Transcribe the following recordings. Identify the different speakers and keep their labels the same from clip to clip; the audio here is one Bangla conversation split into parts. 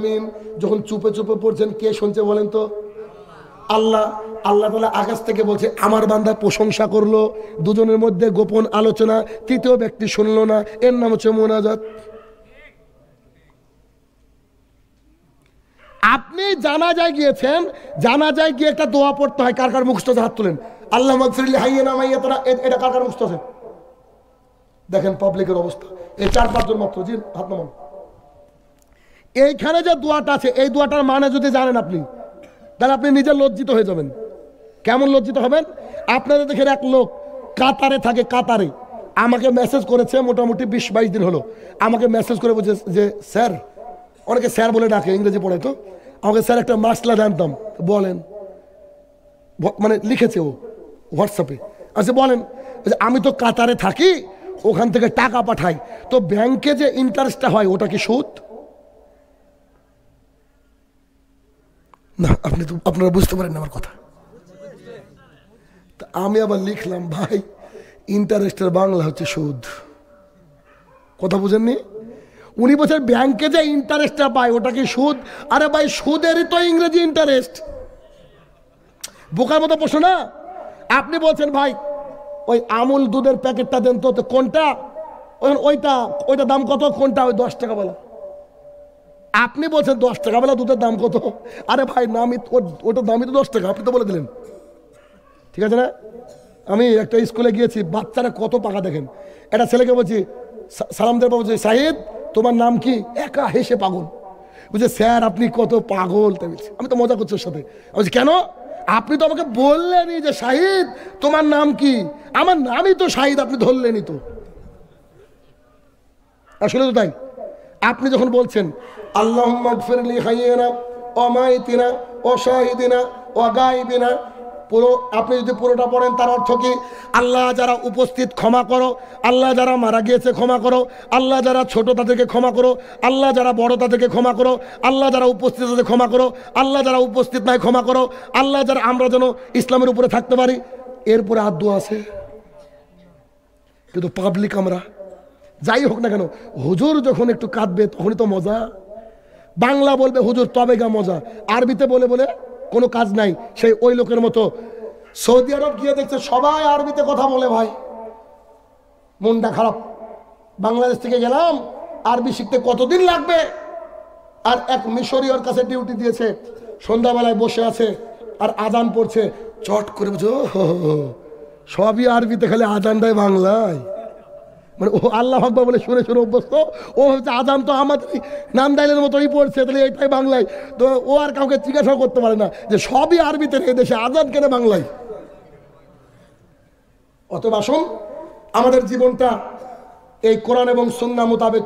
Speaker 1: ইয়াসমিন যখন চুপে চুপে পড়ছেন কে শুনছে বলেন তো? আল্লাহ। আল্লাহ তাআলা আকাশ থেকে বলছে আমার বান্দা প্রশংসা করলো, দুজনের মধ্যে গোপন আলোচনা, তৃতীয় ব্যক্তি শুনলো না, এর নাম হচ্ছে মুনাজাত। আপনি জানাজায় গিয়েছেন, জানাজায় গিয়ে একটা দোয়া পড়তে হয়, কার কার মুখস্থ আছে? হাত তুলেন। আল্লাহ মাগফিরলি হাইয়িনা মাইয়াতানা, এটা কার কার মুখস্থ আছে? দেখেন পাবলিকের অবস্থা, এই 4-5 জন মাত্র। জি হাত নামান। এইখানে যে দোয়াটা আছে, এই দোয়াটার মানে যদি জানেন আপনি, তাহলে আপনি নিজে লজ্জিত হয়ে যাবেন। কেমন লজ্জিত হবেন? আপনাদের দেখেন এক লোক কাতারে থাকে, কাতারে আমাকে মেসেজ করেছে, মোটামুটি 20-22 দিন হলো আমাকে মেসেজ করে বলছে যে স্যার, অনেকে স্যার বলে ডাকে, ইংরেজি পড়ে তো, আমাকে স্যার একটা মাসলা জানতাম। বলেন, মানে লিখেছে ও হোয়াটসঅ্যাপে। আচ্ছা বলেন। আমি তো কাতারে থাকি, ওখান থেকে টাকা পাঠাই, তো ব্যাংকে যে ইন্টারেস্টটা হয় ওটা কি সুদ? না, আপনারা বুঝতে পারেন না আমার কথা। তা আমি আবার লিখলাম, ভাই ইন্টারেস্টের বাংলা হচ্ছে সুদ। কথা বুঝেননি? উনি বলছেন ব্যাংকে যে ইন্টারেস্টটা পায় ওটা কি সুদ? আরে ভাই সুদেরই তো ইংরেজি ইন্টারেস্ট। বোকার মতো প্রশ্ন না? আপনি বলছেন ভাই ওই আমুল দুধের প্যাকেটটা দেন তো, কোনটা? ওইটা দাম কত? কোনটা? ওই 10 টাকা বলা। আপনি বলছেন 10 টাকা বলা দুধের দাম কত? আরে ভাই নামই ওটার দামই তো 10 টাকা, আপনি তো বলে দিলেন। ঠিক আছে না? আমি একটা স্কুলে গিয়েছি, বাচ্চারা কত পাকা দেখেন। একটা ছেলেকে বলছি, সালাম দেব, বলছি সাহিদ তোমার নাম কি? একা হেসে পাগল। বুঝছে স্যার আপনি কত পাগল। তাই বলছি, আমি তো মজা করছি ওর সাথে। আমি বলছি কেন? আপনি তো আমাকে বললেনই যে শাহিদ তোমার নাম কি? আমার নামই তো শাহিদ, আপনি ধরলেনই তো। আসলে তো তাই। আপনি যখন বলছেন আল্লাহুম্মা গফিরলি হাইয়িনা ওয়া মাইতিনা ওয়া শাহিদিনা ওয়া গায়বিনা, পুরো আপনি যদি পুরোটা পড়েন তার অর্থ কি? আল্লাহ যারা উপস্থিত ক্ষমা করো, আল্লাহ যারা মারা গিয়েছে ক্ষমা করো, আল্লাহ যারা ছোট তাদেরকে ক্ষমা করো, আল্লাহ যারা বড় তাদেরকে ক্ষমা করো, আল্লাহ যারা উপস্থিত তাদের ক্ষমা করো, আল্লাহ যারা উপস্থিত নাই ক্ষমা করো, আল্লাহ যারা আমরা যেন ইসলামের উপরে থাকতে পারি। এরপরে আর দোয়া আছে, কিন্তু পাবলিক আমরা যাই হোক না কেন, হুজুর যখন একটু কাঁদবে তখনই তো মজা। বাংলা বলবে হুজুর তবে গা মজা, আরবিতে বলে বলে কোনো কাজ নাই। সেই ওই লোকের মতো সৌদি আরব গিয়ে দেখছে সবাই আরবিতে কথা বলে, ভাই মনটা খারাপ। বাংলাদেশ থেকে গেলাম, আরবি শিখতে কতদিন লাগবে? আর এক মিশরীয়র কাছে ডিউটি দিয়েছে, সন্ধ্যাবেলায় বসে আছে আর আজান পড়ছে, চট করে বুঝো সবই আরবিতে, খালি আজানটাই বাংলায়। মানে ও আল্লাহ আকবার বলে শুনে শুনে অভ্যস্ত। ও হচ্ছে আজান তো আমাদের নামদাইলের মতোই পড়ছে, তাহলে এটাই বাংলায়। তো ও আর কাউকে জিজ্ঞাসা করতে পারে না যে সবই আরবিতে, এই দেশে আজান কেন বাংলায়। অতএব আসুন আমাদের জীবনটা এই কোরআন এবং সুন্নাহ মোতাবেক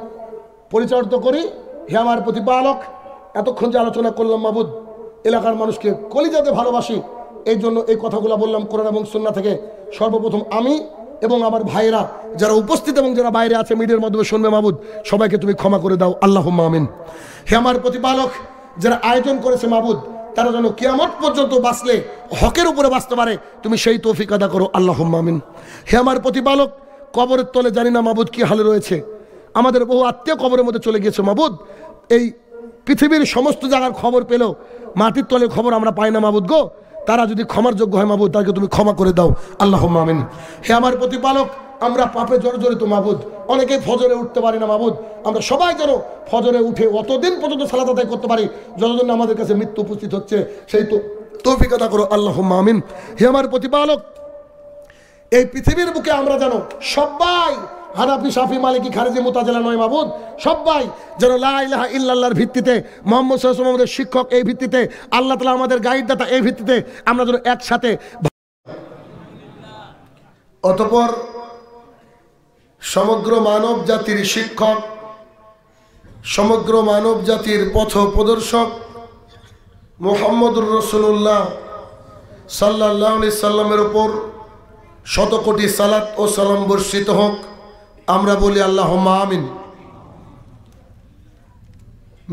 Speaker 1: পরিচালিত করি। হে আমার প্রতিপালক, এতক্ষণ যে আলোচনা করলাম মাবুদ, এলাকার মানুষকে কলিজাতে ভালোবাসি, এই জন্য এই কথাগুলো বললাম কোরআন এবং সুন্নাহ থেকে। সর্বপ্রথম আমি এবং আমার ভাইয়েরা যারা উপস্থিত এবং যারা বাইরে আছে মিডিয়ার মাধ্যমে শুনবে, মাবুদ সবাইকে তুমি ক্ষমা করে দাও, আল্লাহুম্মা আমিন। হে আমার প্রতিপালক, যারা আয়োজন করেছে মাবুদ, তারা যেন কিয়ামত পর্যন্ত বাঁচলে হকের উপরে বাঁচতে পারে, তুমি সেই তৌফিক আদা করো, আল্লাহুম্মা আমিন। হে আমার প্রতিপালক, কবরের তলে জানি না মাবুদ কি হালে রয়েছে, আমাদের বহু আত্মীয় কবরের মধ্যে চলে গিয়েছে মাবুদ। এই পৃথিবীর সমস্ত জায়গার খবর পেলেও মাটির তলের খবর আমরা পাই না মাবুদ গো। তারা যদি ক্ষমার যোগ্য হয় মাবুদ, তাকে তুমি ক্ষমা করে দাও, আল্লাহুম্মা আমিন। হে আমার প্রতিপালক, আমরা পাপে জর্জরিত মাবুদ, অনেকেই ফজরে উঠতে পারি না মাবুদ, আমরা সবাই যেন ফজরে উঠে অতদিন পর্যন্ত সালাত আদায় করতে পারি যতদিন আমাদের কাছে মৃত্যু উপস্থিত হচ্ছে, সেই তো তৌফিক আদা করো, আল্লাহুম্মা আমিন। হে আমার প্রতিপালক, এই পৃথিবীর বুকে আমরা যেন সবাই হানাফি, শাফি, মালিকি, খারিজি, মুতাজিলা নয় মাবুদ, সবাই যেন লা ইলাহা ইল্লাল্লাহর ভিত্তিতে, মুহাম্মদ সাল্লাল্লাহু আলাইহি ওয়াসাল্লাম আমাদের শিক্ষক এই ভিত্তিতে, আল্লাহ তাআলা আমাদের গাইডদাতা এই ভিত্তিতে আমরা যেন একসাথে। অতঃপর সমগ্র মানব জাতির শিক্ষক, সমগ্র মানব জাতির পথ প্রদর্শক মুহাম্মদুর রাসূলুল্লাহ সাল্লাল্লাহু আলাইহি সাল্লামের উপর শত কোটি সালাত ও সালাম বর্ষিত হোক। আমরা বলি আল্লাহুম্মা আমিন।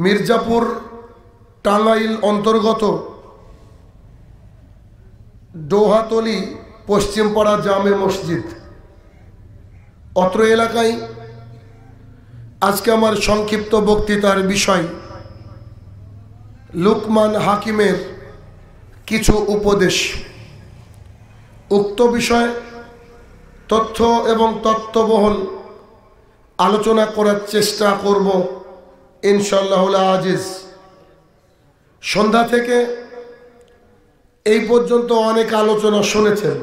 Speaker 1: মির্জাপুর টাঙ্গাইল অন্তর্গত ডোহাতলি পশ্চিমপাড়া জামে মসজিদ, অত্র এলাকায় আজকে আমার সংক্ষিপ্ত বক্তৃতার বিষয় লুকমান হাকিমের কিছু উপদেশ। উক্ত বিষয়ে তথ্য এবং তত্ত্ববহল আলোচনা করার চেষ্টা করব ইনশাআল্লাহুল আজিজ। সন্ধ্যা থেকে এই পর্যন্ত অনেক আলোচনা শুনেছেন।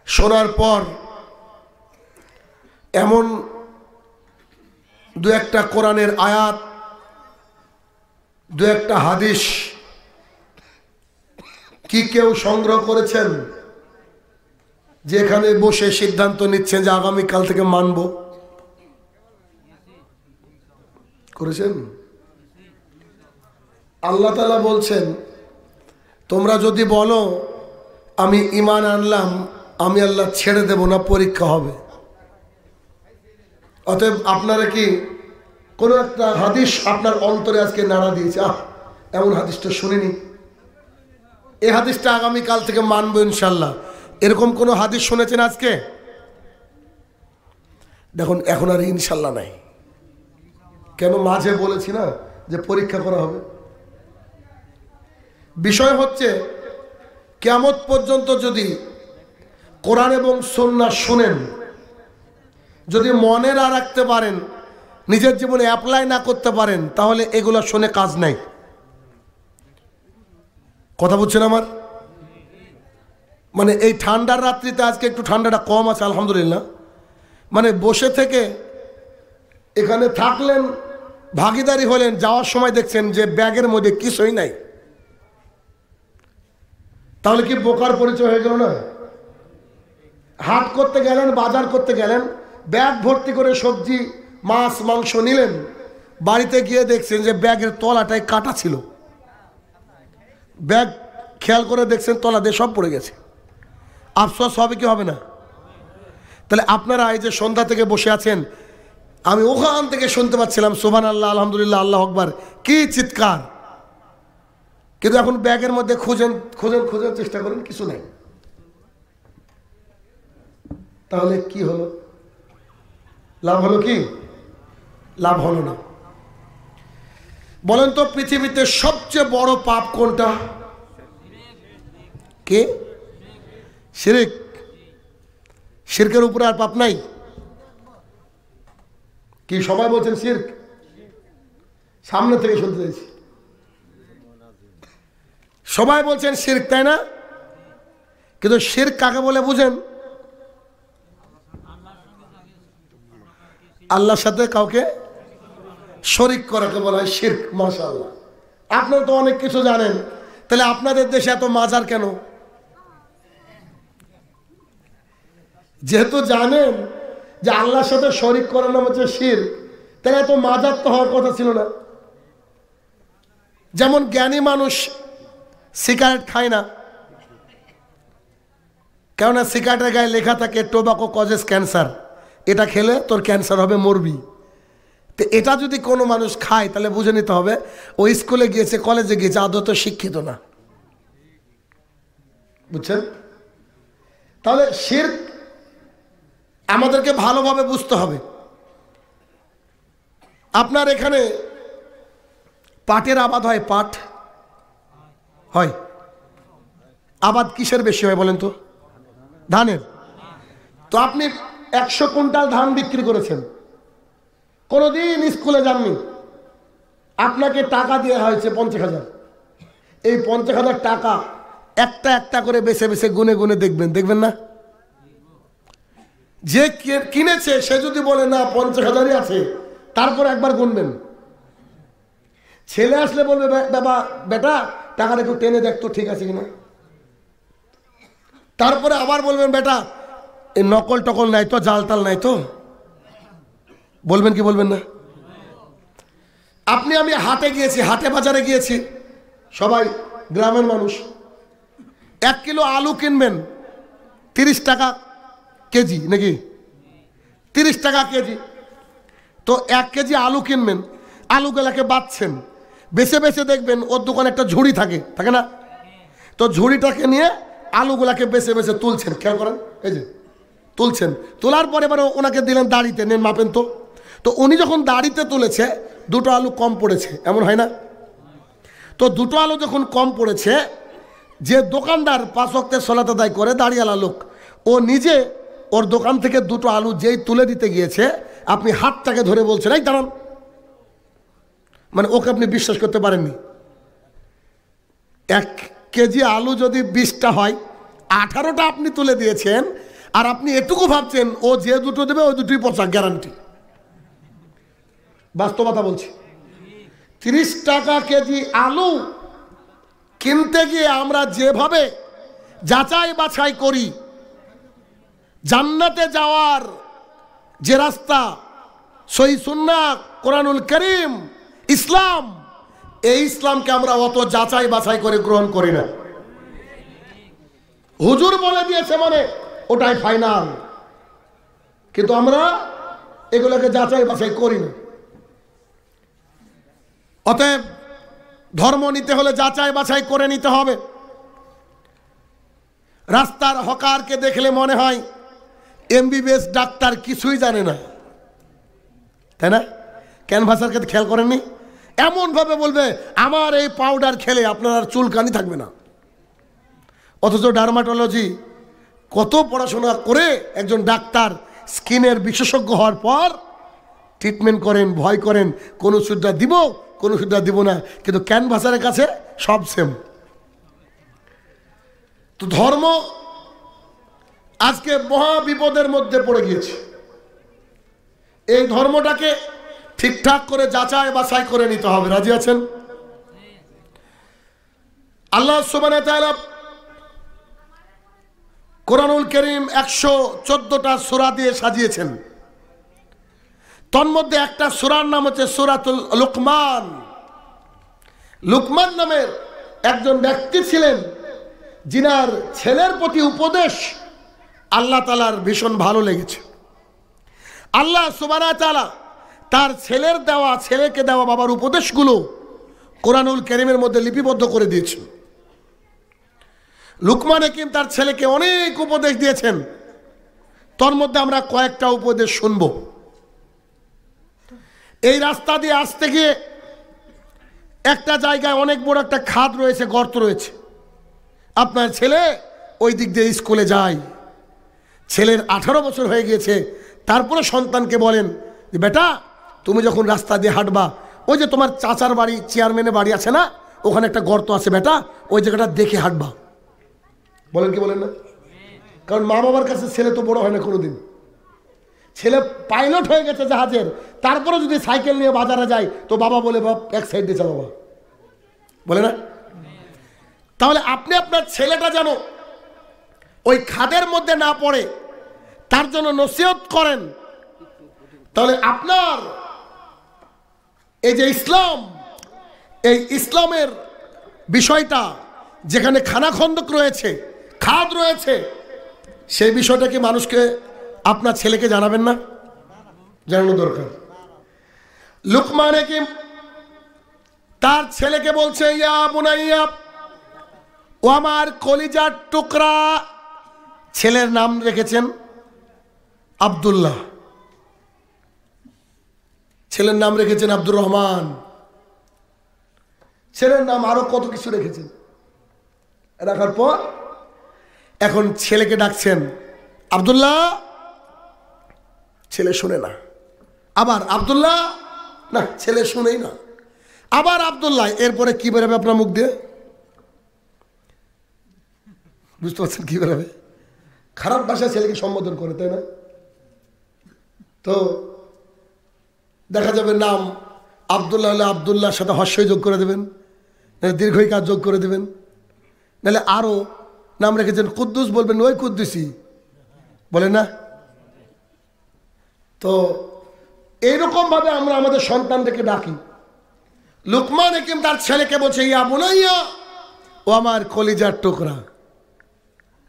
Speaker 1: শোনার পর এমন দু একটা কোরআনের আয়াত, দু একটা হাদিস কি কেউ সংগ্রহ করেছেন যে এখানে বসে সিদ্ধান্ত নিচ্ছেন যে আগামীকাল থেকে মানব? করেছেন? আল্লাহ তাআলা বলছেন, তোমরা যদি বলো আমি ঈমান আনলাম, আমি আল্লাহ ছেড়ে দেব না, পরীক্ষা হবে। অতএব আপনারা কি কোনো একটা হাদিস আপনার অন্তরে আজকে নাড়া দিয়েছে, এমন হাদিসটা শুনিনি, এই হাদিসটা আগামীকাল থেকে মানবো ইনশাল্লাহ, এরকম কোনো হাদিস শুনেছেন আজকে? দেখুন এখন আর ইনশাল্লাহ নাই। কেন? মাঝে বলেছি না যে পরীক্ষা করা হবে। বিষয় হচ্ছে কিয়ামত পর্যন্ত যদি কোরআন এবং সুন্নাহ শুনেন, যদি মনে না রাখতে পারেন, নিজের জীবনে অ্যাপ্লাই না করতে পারেন, তাহলে এগুলো শুনে কাজ নাই। কথা বুঝছেন আমার? মানে এই ঠান্ডার রাত্রিতে আজকে একটু ঠান্ডাটা কম আছে আলহামদুলিল্লাহ। মানে বসে থেকে এখানে থাকলেন, ভাগিদারি হলেন, যাওয়ার সময় দেখছেন যে ব্যাগের মধ্যে কিছুই নাই, তাহলে কি বোকার পরিচয় হয়ে গেল না? হাট করতে গেলেন, বাজার করতে গেলেন, ব্যাগ ভর্তি করে সবজি মাছ মাংস নিলেন, বাড়িতে গিয়ে দেখছেন যে ব্যাগের তলাটায় কাটা ছিল, ব্যাগ খেয়াল করে দেখছেন তলা দিয়ে সব পড়ে গেছে। আফসোস হবে কি হবে না? তাহলে আপনারা এই যে সন্ধ্যা থেকে বসে আছেন, আমি ওখান থেকে শুনতে পাচ্ছিলাম সুবহানাল্লাহ, আলহামদুলিল্লাহ, আল্লাহু আকবার, কি চিৎকার। কিন্তু এখন ব্যাগের মধ্যে খুঁজেন খুঁজেন খুঁজেন চেষ্টা করেন, কিছু নাই। তাহলে কি হলো? লাভ হলো কি? লাভ হলো না। বলেন তো পৃথিবীতে সবচেয়ে বড় পাপ কোনটা? কে? শিরক। শিরকের উপরে আর পাপ নাই? কি সবাই বলছেন শিরক? সামনে থেকে শুনতে চাইছি। সবাই বলছেন শিরক, তাই না? কিন্তু শিরক কাকে বলে বুঝেন? আল্লাহর সাথে কাউকে শরীক করাকে বলা হয় শিরক। মাশাআল্লাহ, আপনারা তো অনেক কিছু জানেন, তাহলে আপনাদের দেশে এত মাজার কেন? যেহেতু জানেন যে আল্লাহর সাথে শরীক করার নাম হচ্ছে শিরক, তাহলে এত মাজার তো হওয়ার কথা ছিল না। যেমন জ্ঞানী মানুষ সিগারেট খায় না, কেননা সিগারেটের গায়ে লেখা থাকে টোবাকো কজেস ক্যান্সার, এটা খেলে তোর ক্যান্সার হবে, মরবি। তো এটা যদি কোনো মানুষ খায় তাহলে বুঝে নিতে হবে ও স্কুলে গিয়েছে, কলেজে গিয়েছে, আদৌ তো শিক্ষিত না। বুঝছেন? তাহলে শিরক আমাদেরকে ভালোভাবে বুঝতে হবে। আপনার এখানে পাটের আবাদ হয়? পাট হয়? আবাদ কিসের বেশি হয় বলেন তো? ধানের। তো আপনি 100 কুইন্টাল ধান বিক্রি করেছেন, কোনোদিন স্কুলে যাননি, আপনাকে টাকা দেওয়া হয়েছে 50,000। এই 50,000 টাকা একটা একটা করে বেছে বেছে গুনে গুনে দেখবেন, দেখবেন না? যে কিনেছে সে যদি বলে না 50,000ই আছে, তারপর একবার গুনবেন। ছেলে আসলে বলবে বাবা বেটা টাকাটা একটু টেনে দেখতো ঠিক আছে কিনা। তারপরে আবার বলবেন বেটা এই নকল টকল নাই তো, জাল তাল নাই তো, বলবেন কি বলবেন না? আমি হাটে গিয়েছি, হাটে বাজারে গিয়েছি, সবাই গ্রামের মানুষ। 1 কিলো আলু কিনবেন 30 টাকা কেজি, নাকি 30 টাকা কেজি। তো 1 কেজি আলু কিনবেন, আলুগুলাকে বাছছেন, বেছে বেছে দেখবেন ওর দোকানে একটা ঝুড়ি থাকে, থাকে না? তো ঝুড়িটাকে নিয়ে আলুগুলাকে বেছে বেছে তুলছেন, খেয়াল করেন, এই যে তুলছেন, তোলার পরে এবার ওনাকে দিলেন দাড়িতে, নেন মাপেন তো। তো উনি যখন দাড়িতে তুলেছে দুটো আলু কম পড়েছে, এমন হয় না? তো দুটো আলু যখন কম পড়েছে, যে দোকানদার 5 ওয়াক্তের সালাত আদায় করে দাঁড়িয়ালা লোক, ও নিজে ওর দোকান থেকে দুটো আলু যেই তুলে দিতে গিয়েছে, আপনি হাতটাকে ধরে বলছেন এই দাঁড়ান, মানে ওকে আপনি বিশ্বাস করতে পারেননি। 1 কেজি আলু যদি 20টা হয়, 18টা আপনি তুলে দিয়েছেন, আর আপনি এটুকু ভাবছেন ও যে দুটো দেবে ওই দুটোই পচা, গ্যারান্টি। বাস্তবতা বলছি। 30 টাকা কেজি আলু কিনতে গিয়ে আমরা যেভাবে যাচাই বাছাই করি, জান্নাতে যাওয়ার যে রাস্তা, সহি সুন্নাহ, কোরআনুল কারীম, ইসলাম, এই ইসলামকে আমরা অত যাচাই বাছাই করে গ্রহণ করি না। হুজুর বলে দিয়েছে মানে ওটাই ফাইনাল, কিন্তু আমরা এগুলোকে যাচাই বাছাই করি না। অতএব ধর্ম নিতে হলে যাচাই বাছাই করে নিতে হবে। রাস্তার হকারকে দেখলে মনে হয় এমবিবিএস ডাক্তার, কিছুই জানে না, তাই না? ক্যানভাসারকে খেয়াল করেননি? এমনভাবে বলবে আমার এই পাউডার খেলে আপনার আর চুলকানি থাকবে না। অথচ ডার্মাটোলজি কত পড়াশোনা করে একজন ডাক্তার স্কিনের বিশেষজ্ঞ হওয়ার পর ট্রিটমেন্ট করেন, ভয় করেন কোন ওষুধটা দিব কোন ওষুধটা দিব না, কিন্তু ক্যানভাসারের কাছে সব সেম। তো ধর্ম আজকে মহা বিপদের মধ্যে পড়ে গিয়েছে। এই ধর্মটাকে ঠিকঠাক করে যাচাই বাছাই করে নিতে হবে। রাজি আছেন? আল্লাহ সুবহানাহু ওয়া তাআলা কোরআনুল কারীম 114টা সূরা দিয়ে সাজিয়েছেন। তন্মধ্যে একটা সূরার নাম হচ্ছে সূরাতুল লুকমান। লুকমান নামের একজন ব্যক্তি ছিলেন, যিনার ছেলের প্রতি উপদেশ আল্লাহ তাআলার ভীষণ ভালো লেগেছে। আল্লাহ সুবহানাহু ওয়া তাআলা তার ছেলেকে দেওয়া বাবার উপদেশগুলো কোরআনুল কারীমের মধ্যে লিপিবদ্ধ করে দিয়েছেন। লুকমান হাকিম তার ছেলেকে অনেক উপদেশ দিয়েছেন, তার মধ্যে আমরা কয়েকটা উপদেশ শুনব। এই রাস্তা দিয়ে আসতে গিয়ে একটা জায়গায় অনেক বড় একটা খাদ রয়েছে, গর্ত রয়েছে। আপনার ছেলে ওই দিক দিয়ে স্কুলে যায়। ছেলের 18 বছর হয়ে গিয়েছে, তারপরে সন্তানকে বলেন যে বেটা তুমি যখন রাস্তা দিয়ে হাঁটবা, ওই যে তোমার চাচার বাড়ি, চেয়ারম্যানের বাড়ি আছে না, ওখানে একটা গর্ত আছে বেটা, ওই জায়গাটা দেখে হাঁটবা। বলেন কি বলেন না? কারণ মা বাবার কাছে ছেলে তো বড় হয় না কোনোদিন। ছেলে পাইলট হয়ে গেছে জাহাজের, তারপরে যদি সাইকেল নিয়ে বাজারে যায় তো বাবা বলে বাপ এক সাইড দিয়ে চালাবা, বলে না? তাহলে আপনি আপনার ছেলেটা যেন ওই খাদের মধ্যে না পড়ে তার জন্য নসিহত করেন। তাহলে আপনার এই যে ইসলাম, এই ইসলামের বিষয়টা যেখানে খানাখন্দক রয়েছে, খাদ রয়েছে, সেই বিষয়টা কি মানুষকে, আপনার ছেলেকে জানাবেন না? জানানো দরকার। লুকমান হাকিম তার ছেলেকে বলছে ইয়া বুনাইয়া, ও আমার কলিজার টুকরা। ছেলের নাম রেখেছেন আব্দুল্লাহ, ছেলের নাম রেখেছেন আব্দুর রহমান, ছেলের নাম আরো কত কিছু রেখেছেন। রাখার পর এখন ছেলেকে ডাকছেন আব্দুল্লাহ, ছেলে শুনে না। আবার আব্দুল্লাহ, না ছেলে শুনেই না। আবার আব্দুল্লাহ, এরপরে কি বেরোবে আপনার মুখ দিয়ে? বুঝতে পারছেন কি বেরোবে? খারাপ ভাষায় ছেলেকে সম্বোধন করে, তাই না? তো দেখা যাবে নাম আব্দুল্লাহ হলে আব্দুল্লাহর সাথে হর্ষই যোগ করে দেবেন, নাহলে দীর্ঘইকার যোগ করে দেবেন, নাহলে আরো নাম রেখেছেন কুদ্দুস, বলবেন ওই কুদ্দুসি, বলেন না? তো এইরকম ভাবে আমরা আমাদের সন্তানদেরকে ডাকি। লুকমান হাকিম তার ছেলেকে বলছে ইয়া বুনাইয়া, ও আমার কলিজার টুকরা,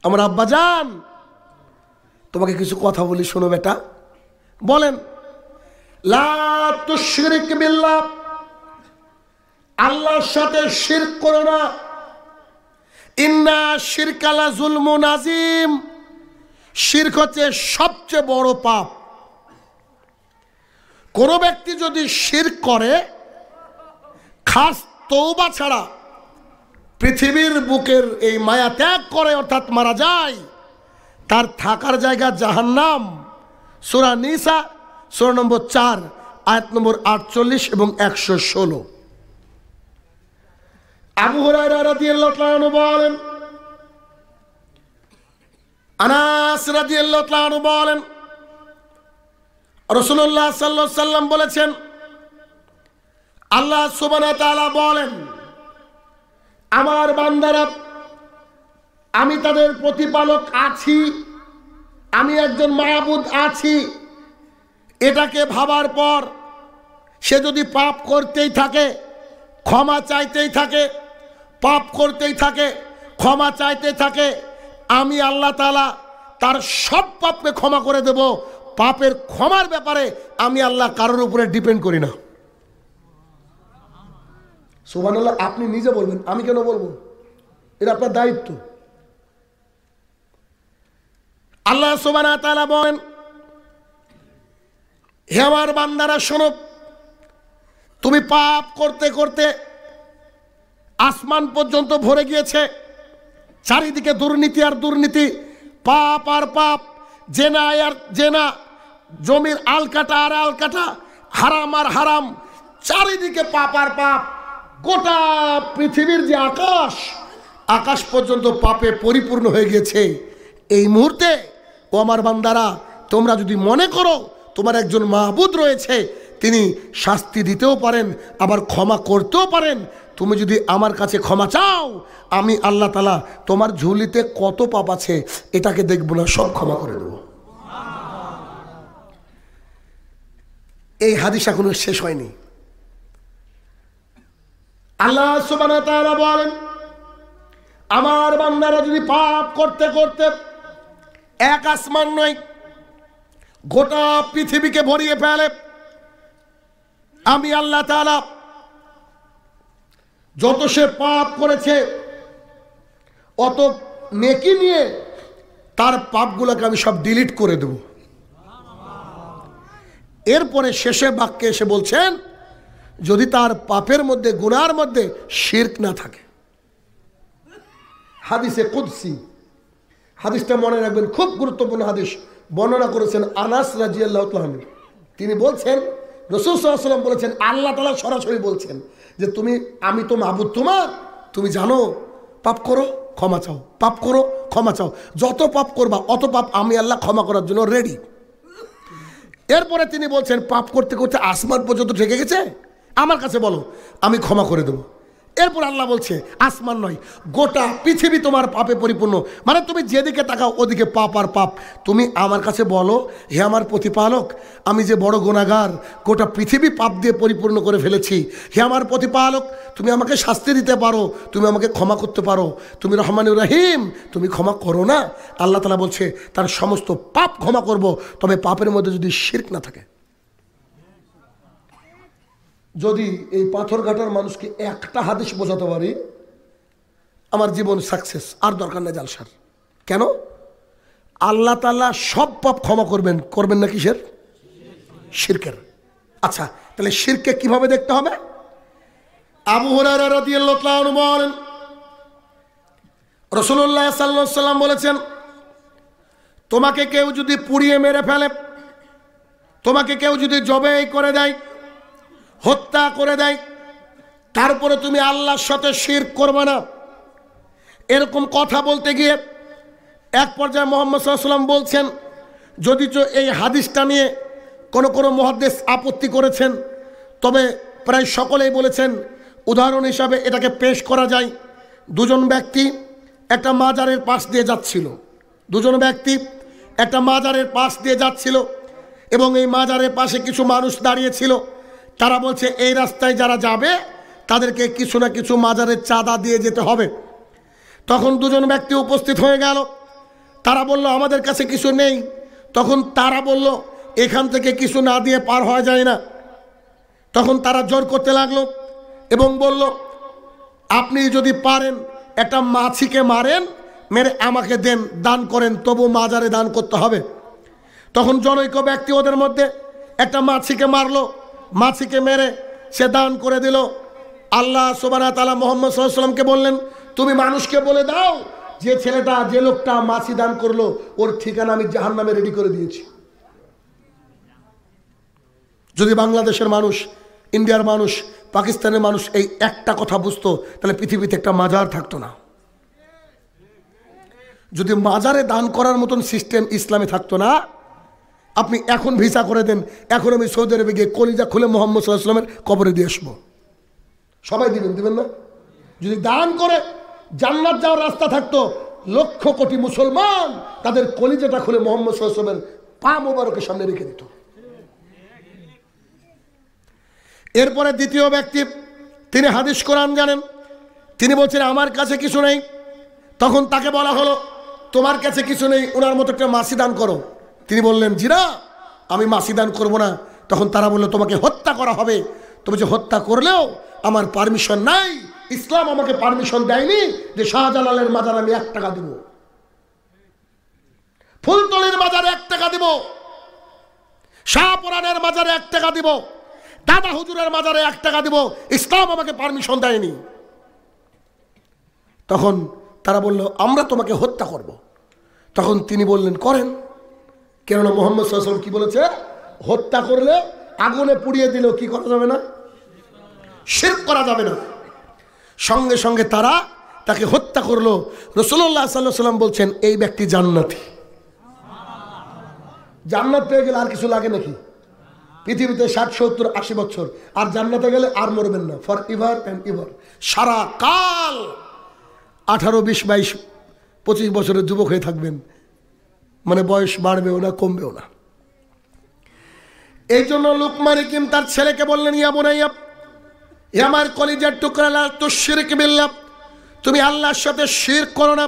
Speaker 1: আমার আব্বাজান, তোমাকে কিছু কথা বলি, শোনো বেটা। বলেন। লা তুশরিক বিল্লাহ, আল্লাহর সাথে শিরক করো না। ইন্না শিরকা লা যুলমুন আযীম, শিরক হচ্ছে সবচেয়ে বড় পাপ। কোনো ব্যক্তি যদি শিরক করে খাস তওবা ছাড়া পৃথিবীর বুকের এই মায়া ত্যাগ করে অর্থাৎ মারা যায়, তার থাকার জায়গা জাহান্নাম। সূরা নিসা সূরা নম্বর 4 আয়াত নম্বর 48 এবং 116। আবু হুরায়রা রাদিয়াল্লাহু তাআলা আনহু বলেন, আনাস রাদিয়াল্লাহু তাআলা আনহু বলেন, রাসূলুল্লাহ সাল্লাল্লাহু আলাইহি সাল্লাম বলেছেন, আল্লাহ সুবহানাহু ওয়া তাআলা বলেন, আমার বান্দারা, আমি তাদের প্রতিপালক আছি, আমি একজন মাবুদ আছি। এটাকে ভাবার পর সে যদি পাপ করতেই থাকে, ক্ষমা চাইতেই থাকে, পাপ করতেই থাকে, ক্ষমা চাইতে থাকে, আমি আল্লাহ তাআলা তার সব পাপকে ক্ষমা করে দেব। পাপের ক্ষমার ব্যাপারে আমি আল্লাহ কারোর উপরে ডিপেন্ড করি না। সুবহানাল্লাহ। আপনি নিজে বলবেন, আমি কেন বলবো? এটা আপনার দায়িত্ব। আল্লাহ সুবহানাহু ওয়া তাআলা বলেন, হে আমার বান্দারা শোনো, তুমি পাপ করতে করতে আসমান পর্যন্ত ভরে গিয়েছে, চারিদিকে দুর্নীতি আর দুর্নীতি, পাপ আর পাপ, জেনা আর জেনা, জমির আলকাটা আর আলকাটা, হারাম আর হারাম, চারিদিকে পাপ আর পাপ। গোটা পৃথিবীর যে আকাশ, আকাশ পর্যন্ত পাপে পরিপূর্ণ হয়ে গেছে। এই মুহূর্তে ও আমার বান্দারা, তোমরা যদি মনে করো তোমার একজন মাহবুদ রয়েছে, তিনি শাস্তি দিতেও পারেন আবার ক্ষমা করতেও পারেন, তুমি যদি আমার কাছে ক্ষমা চাও, আমি আল্লাহ তাআলা তোমার ঝুলিতে কত পাপ আছে এটাকে দেখব না, সব ক্ষমা করে দেব। এই হাদিস এখনো শেষ হয়নি। আল্লাহ সুবহানাহু ওয়া তাআলা বলেন, আমার বান্দারা যদি পাপ করতে করতে এক আসমান নয় গোটা পৃথিবীকে ভরিয়ে ফেলে, আমি আল্লাহ তাআলা যত সে পাপ করেছে অত নেকি নিয়ে তার পাপগুলোকে আমি সব ডিলিট করে দেব। এরপরে শেষে বাক্যে এসে বলছেন, যদি তার পাপের মধ্যে, গুনার মধ্যে শিরক না থাকে। হাদিসে কুদসি, হাদিসটা মনে রাখবেন, খুব গুরুত্বপূর্ণ হাদিস। বর্ণনা করেছেন আনাস রাদিয়াল্লাহু তাআলা আনহু। তিনি বলছেন, রাসূল সাল্লাল্লাহু আলাইহি ওয়াসাল্লাম বলেছেন, আল্লাহ তাআলা সরাসরি বলছেন যে আমি তো মাবুদ তোমার, তুমি জানো, পাপ করো ক্ষমা চাও, পাপ করো ক্ষমা চাও, যত পাপ করবা অত পাপ আমি আল্লাহ ক্ষমা করার জন্য রেডি। এরপরে তিনি বলছেন, পাপ করতে করতে আসমান পর্যন্ত ঠেকে গেছে, আমার কাছে বলো, আমি ক্ষমা করে দেবো। এরপর আল্লাহ বলছে, আসমান নয় গোটা পৃথিবী তোমার পাপে পরিপূর্ণ, মানে তুমি যেদিকে তাকাও ওদিকে পাপ আর পাপ। তুমি আমার কাছে বলো, হে আমার প্রতিপালক, আমি যে বড় গুনাহগার, গোটা পৃথিবী পাপ দিয়ে পরিপূর্ণ করে ফেলেছি, হে আমার প্রতিপালক, তুমি আমাকে শাস্তি দিতে পারো, তুমি আমাকে ক্ষমা করতে পারো, তুমি রহমানুর রহিম, তুমি ক্ষমা করো না। আল্লাহ তাআলা বলছে, তার সমস্ত পাপ ক্ষমা করব, তবে পাপের মধ্যে যদি শিরক না থাকে। যদি এই পাথর ঘাটার মানুষকে একটা হাদিস বোঝাতে পারি, আমার জীবন সাকসেস, আর দরকার নেই জালসার। কেন? আল্লাহ তাআলা সব পাপ ক্ষমা করবেন, করবেন না কিসের? শিরকের। আচ্ছা, তাহলে শিরকে কিভাবে দেখতে হবে? আবু হুরায়রা রাদিয়াল্লাহু তাআলা আনহু বলেন, রাসূলুল্লাহ সাল্লাল্লাহু আলাইহি ওয়াসাল্লাম বলেছেন, তোমাকে কেউ যদি পুড়িয়ে মেরে ফেলে, তোমাকে কেউ যদি জবাই করে দেয়, হত্যা করে দেয়, তারপরে তুমি আল্লাহর সাথে শিরক করবে না, এরকম কথা বলতে গিয়ে এক পর্যায়ে মুহাম্মদ সাল্লাল্লাহু আলাইহি ওয়াসাল্লাম বলছেন, যদিচ এই হাদিসটা নিয়ে কোনো মুহাদ্দিস আপত্তি করেছেন, তবে প্রায় সকলেই বলেছেন উদাহরণ হিসাবে এটাকে পেশ করা যায়। দুজন ব্যক্তি একটা মাজারের পাশ দিয়ে যাচ্ছিল, দুজন ব্যক্তি একটা মাজারের পাশ দিয়ে যাচ্ছিল এবং এই মাজারের পাশে কিছু মানুষ দাঁড়িয়েছিল। তারা বলছে, এই রাস্তায় যারা যাবে তাদেরকে কিছু না কিছু মাজারের চাঁদা দিয়ে যেতে হবে। তখন দুজন ব্যক্তি উপস্থিত হয়ে গেল, তারা বলল, আমাদের কাছে কিছু নেই। তখন তারা বলল, এখান থেকে কিছু না দিয়ে পার হওয়া যায় না। তখন তারা জোর করতে লাগলো এবং বলল, আপনি যদি পারেন একটা মাছিকে মারেন, মেরে আমাকে দেন, দান করেন, তবু মাজারে দান করতে হবে। তখন জনৈক ব্যক্তি ওদের মধ্যে একটা মাছিকে মারলো, মাছিকে মেরে সে দান করে দিল। আল্লাহ সুবহানাহু ওয়া তাআলা মুহাম্মদ সাল্লাল্লাহু আলাইহি ওয়াসাল্লামকে বললেন, তুমি মানুষকে বলে দাও যে ছেলেটা, যে লোকটা মাছি দান করলো, ওর ঠিকানা আমি জাহান্নামে রেডি করে দিয়েছি। যদি বাংলাদেশের মানুষ, ইন্ডিয়ার মানুষ, পাকিস্তানের মানুষ এই একটা কথা বুঝতো, তাহলে পৃথিবীতে একটা মাজার থাকতো না। যদি মাজারে দান করার মতন সিস্টেম ইসলামে থাকতো না, আপনি এখন ভিসা করে দেন, এখন আমি সৌদি আরবে গিয়ে কলিজা খুলে মুহাম্মদ সাল্লাল্লাহু আলাইহি ওয়াসাল্লামের কবরে দিয়ে আসবো। সবাই দিবেন না? যদি দান করে জান্নাত যাওয়ার রাস্তা থাকতো, লক্ষ কোটি মুসলমান তাদের কলিজাটা খুলে মুহাম্মদ সাল্লাল্লাহু আলাইহি ওয়াসাল্লামের পা মোবারকের সামনে রেখে দিত। এরপরে দ্বিতীয় ব্যক্তি, তিনি হাদিস কোরআন জানেন, তিনি বলছেন আমার কাছে কিছু নেই। তখন তাকে বলা হলো, তোমার কাছে কিছু নেই, ওনার মতো একটা মাছি দান করো। তিনি বললেন, জি না, আমি মাছি দান করবো না। তখন তারা বললো, তোমাকে হত্যা করা হবে। তুমি যে হত্যা করলেও আমার পারমিশন নাই, ইসলাম আমাকে পারমিশন দেয়নি যে শাহজালালের মাজার আমি 1 টাকা দিব, ফুলতলির মাজারে 1 টাকা দিব, শাহপুরানের মাজারে 1 টাকা দিব, দাদা হুজুরের মাজারে 1 টাকা দিব, ইসলাম আমাকে পারমিশন দেয়নি। তখন তারা বলল, আমরা তোমাকে হত্যা করব। তখন তিনি বললেন, করেন। কেননা মুহাম্মদ সাল্লাল্লাহু আলাইহি ওয়াসাল্লাম কি বলেছে? হত্যা করলে আগুনে পুড়িয়ে দিলেও কি করা যাবে না? শিরক করা যাবে না। সঙ্গে সঙ্গে তারা তাকে হত্যা করলো। রাসূলুল্লাহ সাল্লাল্লাহু আলাইহি ওয়াসাল্লাম বলছেন, এই ব্যক্তি জান্নাতি। জান্নাত পেয়ে গেলে আর কিছু লাগে নাকি? পৃথিবীতে 60, 70, 80 বছর, আর জান্নাতে গেলে আর মরবেন না, ফর এভার অ্যান্ড এভার, সারা কাল 18, 20, 22, 25 বছরের যুবক হয়ে থাকবেন, মানে বয়স বাড়বেও না, কমবেও না। এই জন্য লুকমান হাকিম তার ছেলেকে বললেন, ইয়া বুনাইয়া, হে আমার কলিজার টুকরা, লা তুশরিক বিল্লাহ, তুমি আল্লাহর সাথে শিরক করো না।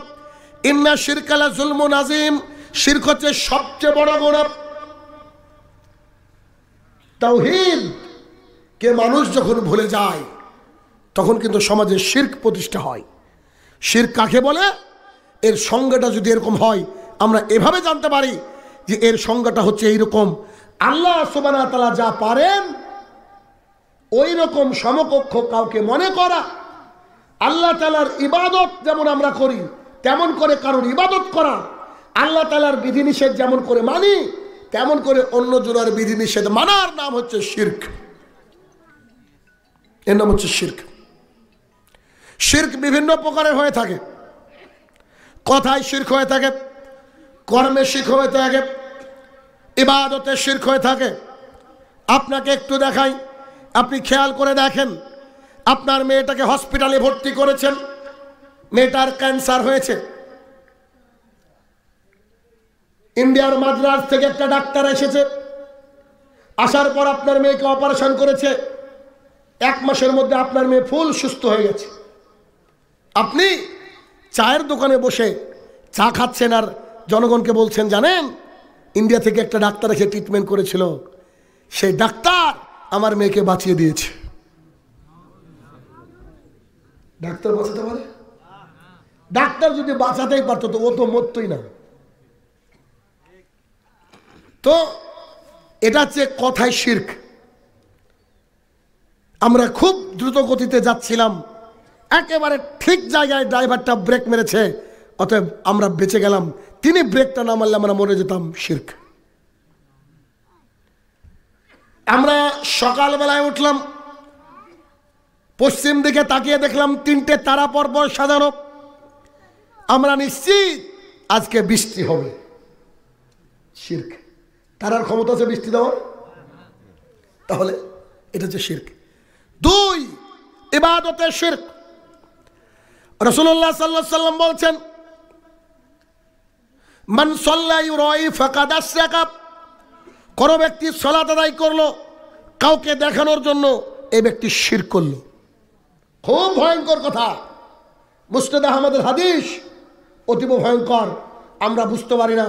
Speaker 1: ইন্না শিরকা লা যুলমুন আযীম, শিরক হচ্ছে সবচেয়ে বড় গুনাহ। তাওহীদ কে মানুষ যখন ভুলে যায়, তখন কিন্তু সমাজে শিরক প্রতিষ্ঠা হয়। শিরক কাকে বলে? এর সংজ্ঞাটা যদি এরকম হয়, আমরা এভাবে জানতে পারি যে এর সংজ্ঞাটা হচ্ছে এইরকম, আল্লাহ সুবহানাহু ওয়া তাআলা যা পারেন ওই রকম সমকক্ষ কাউকে মনে করা, আল্লাহ তাআলার ইবাদত যেমন আমরা করি তেমন করে কারোর ইবাদত করা, আল্লাহ তাআলার বিধিনিষেধ যেমন করে মানি তেমন করে অন্য জনের বিধিনিষেধ মানার নাম হচ্ছে শিরক। এর নাম হচ্ছে শিরক। শিরক বিভিন্ন প্রকারের হয়ে থাকে। কথায় শিরক হয়ে থাকে, কর্মে শিরক হয়ে থাকে, ইবাদতে শিরক হয়ে থাকে। আপনাকে একটু দেখাই, আপনি খেয়াল করে দেখেন, আপনার মেয়েটাকে হসপিটালে ভর্তি করেছেন, মেয়েটার ক্যান্সার হয়েছে। ইন্ডিয়ার মাদ্রাজ থেকে একটা ডাক্তার এসেছে, আসার পর আপনার মেয়েকে অপারেশন করেছে। 1 মাসের মধ্যে আপনার মেয়ে ফুল সুস্থ হয়ে গেছে। আপনি চায়ের দোকানে বসে চা খাচ্ছেন আর জনগণকে বলছেন, জানেন ইন্ডিয়া থেকে একটা ডাক্তার এসে ট্রিটমেন্ট করেছিল, সেই ডাক্তার আমার মেয়েকে বাঁচিয়ে দিয়েছে। ডাক্তার বাঁচাতে পারে? ডাক্তার যদি বাঁচাতেই পারতো তো ও তো মরতই না। তো এটা হচ্ছে কথায় শিরক। আমরা খুব দ্রুত গতিতে যাচ্ছিলাম, একেবারে ঠিক জায়গায় ড্রাইভারটা ব্রেক মেরেছে, অতএব আমরা বেঁচে গেলাম। তিনি ব্রেকটা না মারলে আমরা মরে যেতাম, শিরক। আমরা সকালবেলায় উঠলাম, পশ্চিম দিকে তাকিয়ে দেখলাম 3টে তারা পরপর সাজানো। আমরা নিশ্চিত আজকে বৃষ্টি হবে, শিরক। তারার ক্ষমতা আছে বৃষ্টি দেওয়ার? তাহলে এটা হচ্ছে শিরক। 2, ইবাদতে শিরক। রাসূলুল্লাহ সাল্লাল্লাহু আলাইহি ওয়াসাল্লাম বলছেন, মান সাল্লা ইউরাই ফাকাদ আশরাকা, কোন ব্যক্তি সালাত আদায় করলো কাউকে দেখানোর জন্য, এই ব্যক্তি শিরক করলো। খুব ভয়ঙ্কর কথা। মুসনাদ আহমদের হাদিস, অতীব ভয়ঙ্কর। আমরা বুঝতে পারি না,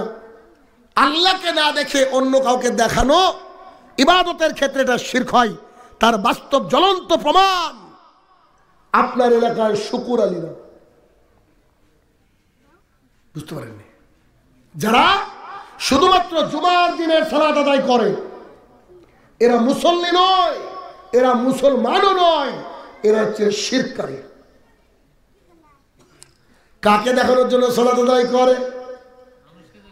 Speaker 1: আল্লাহকে না দেখে অন্য কাউকে দেখানো ইবাদতের ক্ষেত্রে এটা শিরক হয়। তার বাস্তব জ্বলন্ত প্রমাণ আপনার এলাকায় শুকুর আলীরা। বুঝতে পারেননি? যারা শুধুমাত্র জুমার দিনের সালাত আদায় করে, এরা মুসল্লি নয়, এরা মুসলমানও নয়, এরা হচ্ছে শিরকারী। কাকে দেখানোর জন্য সালাত আদায় করে?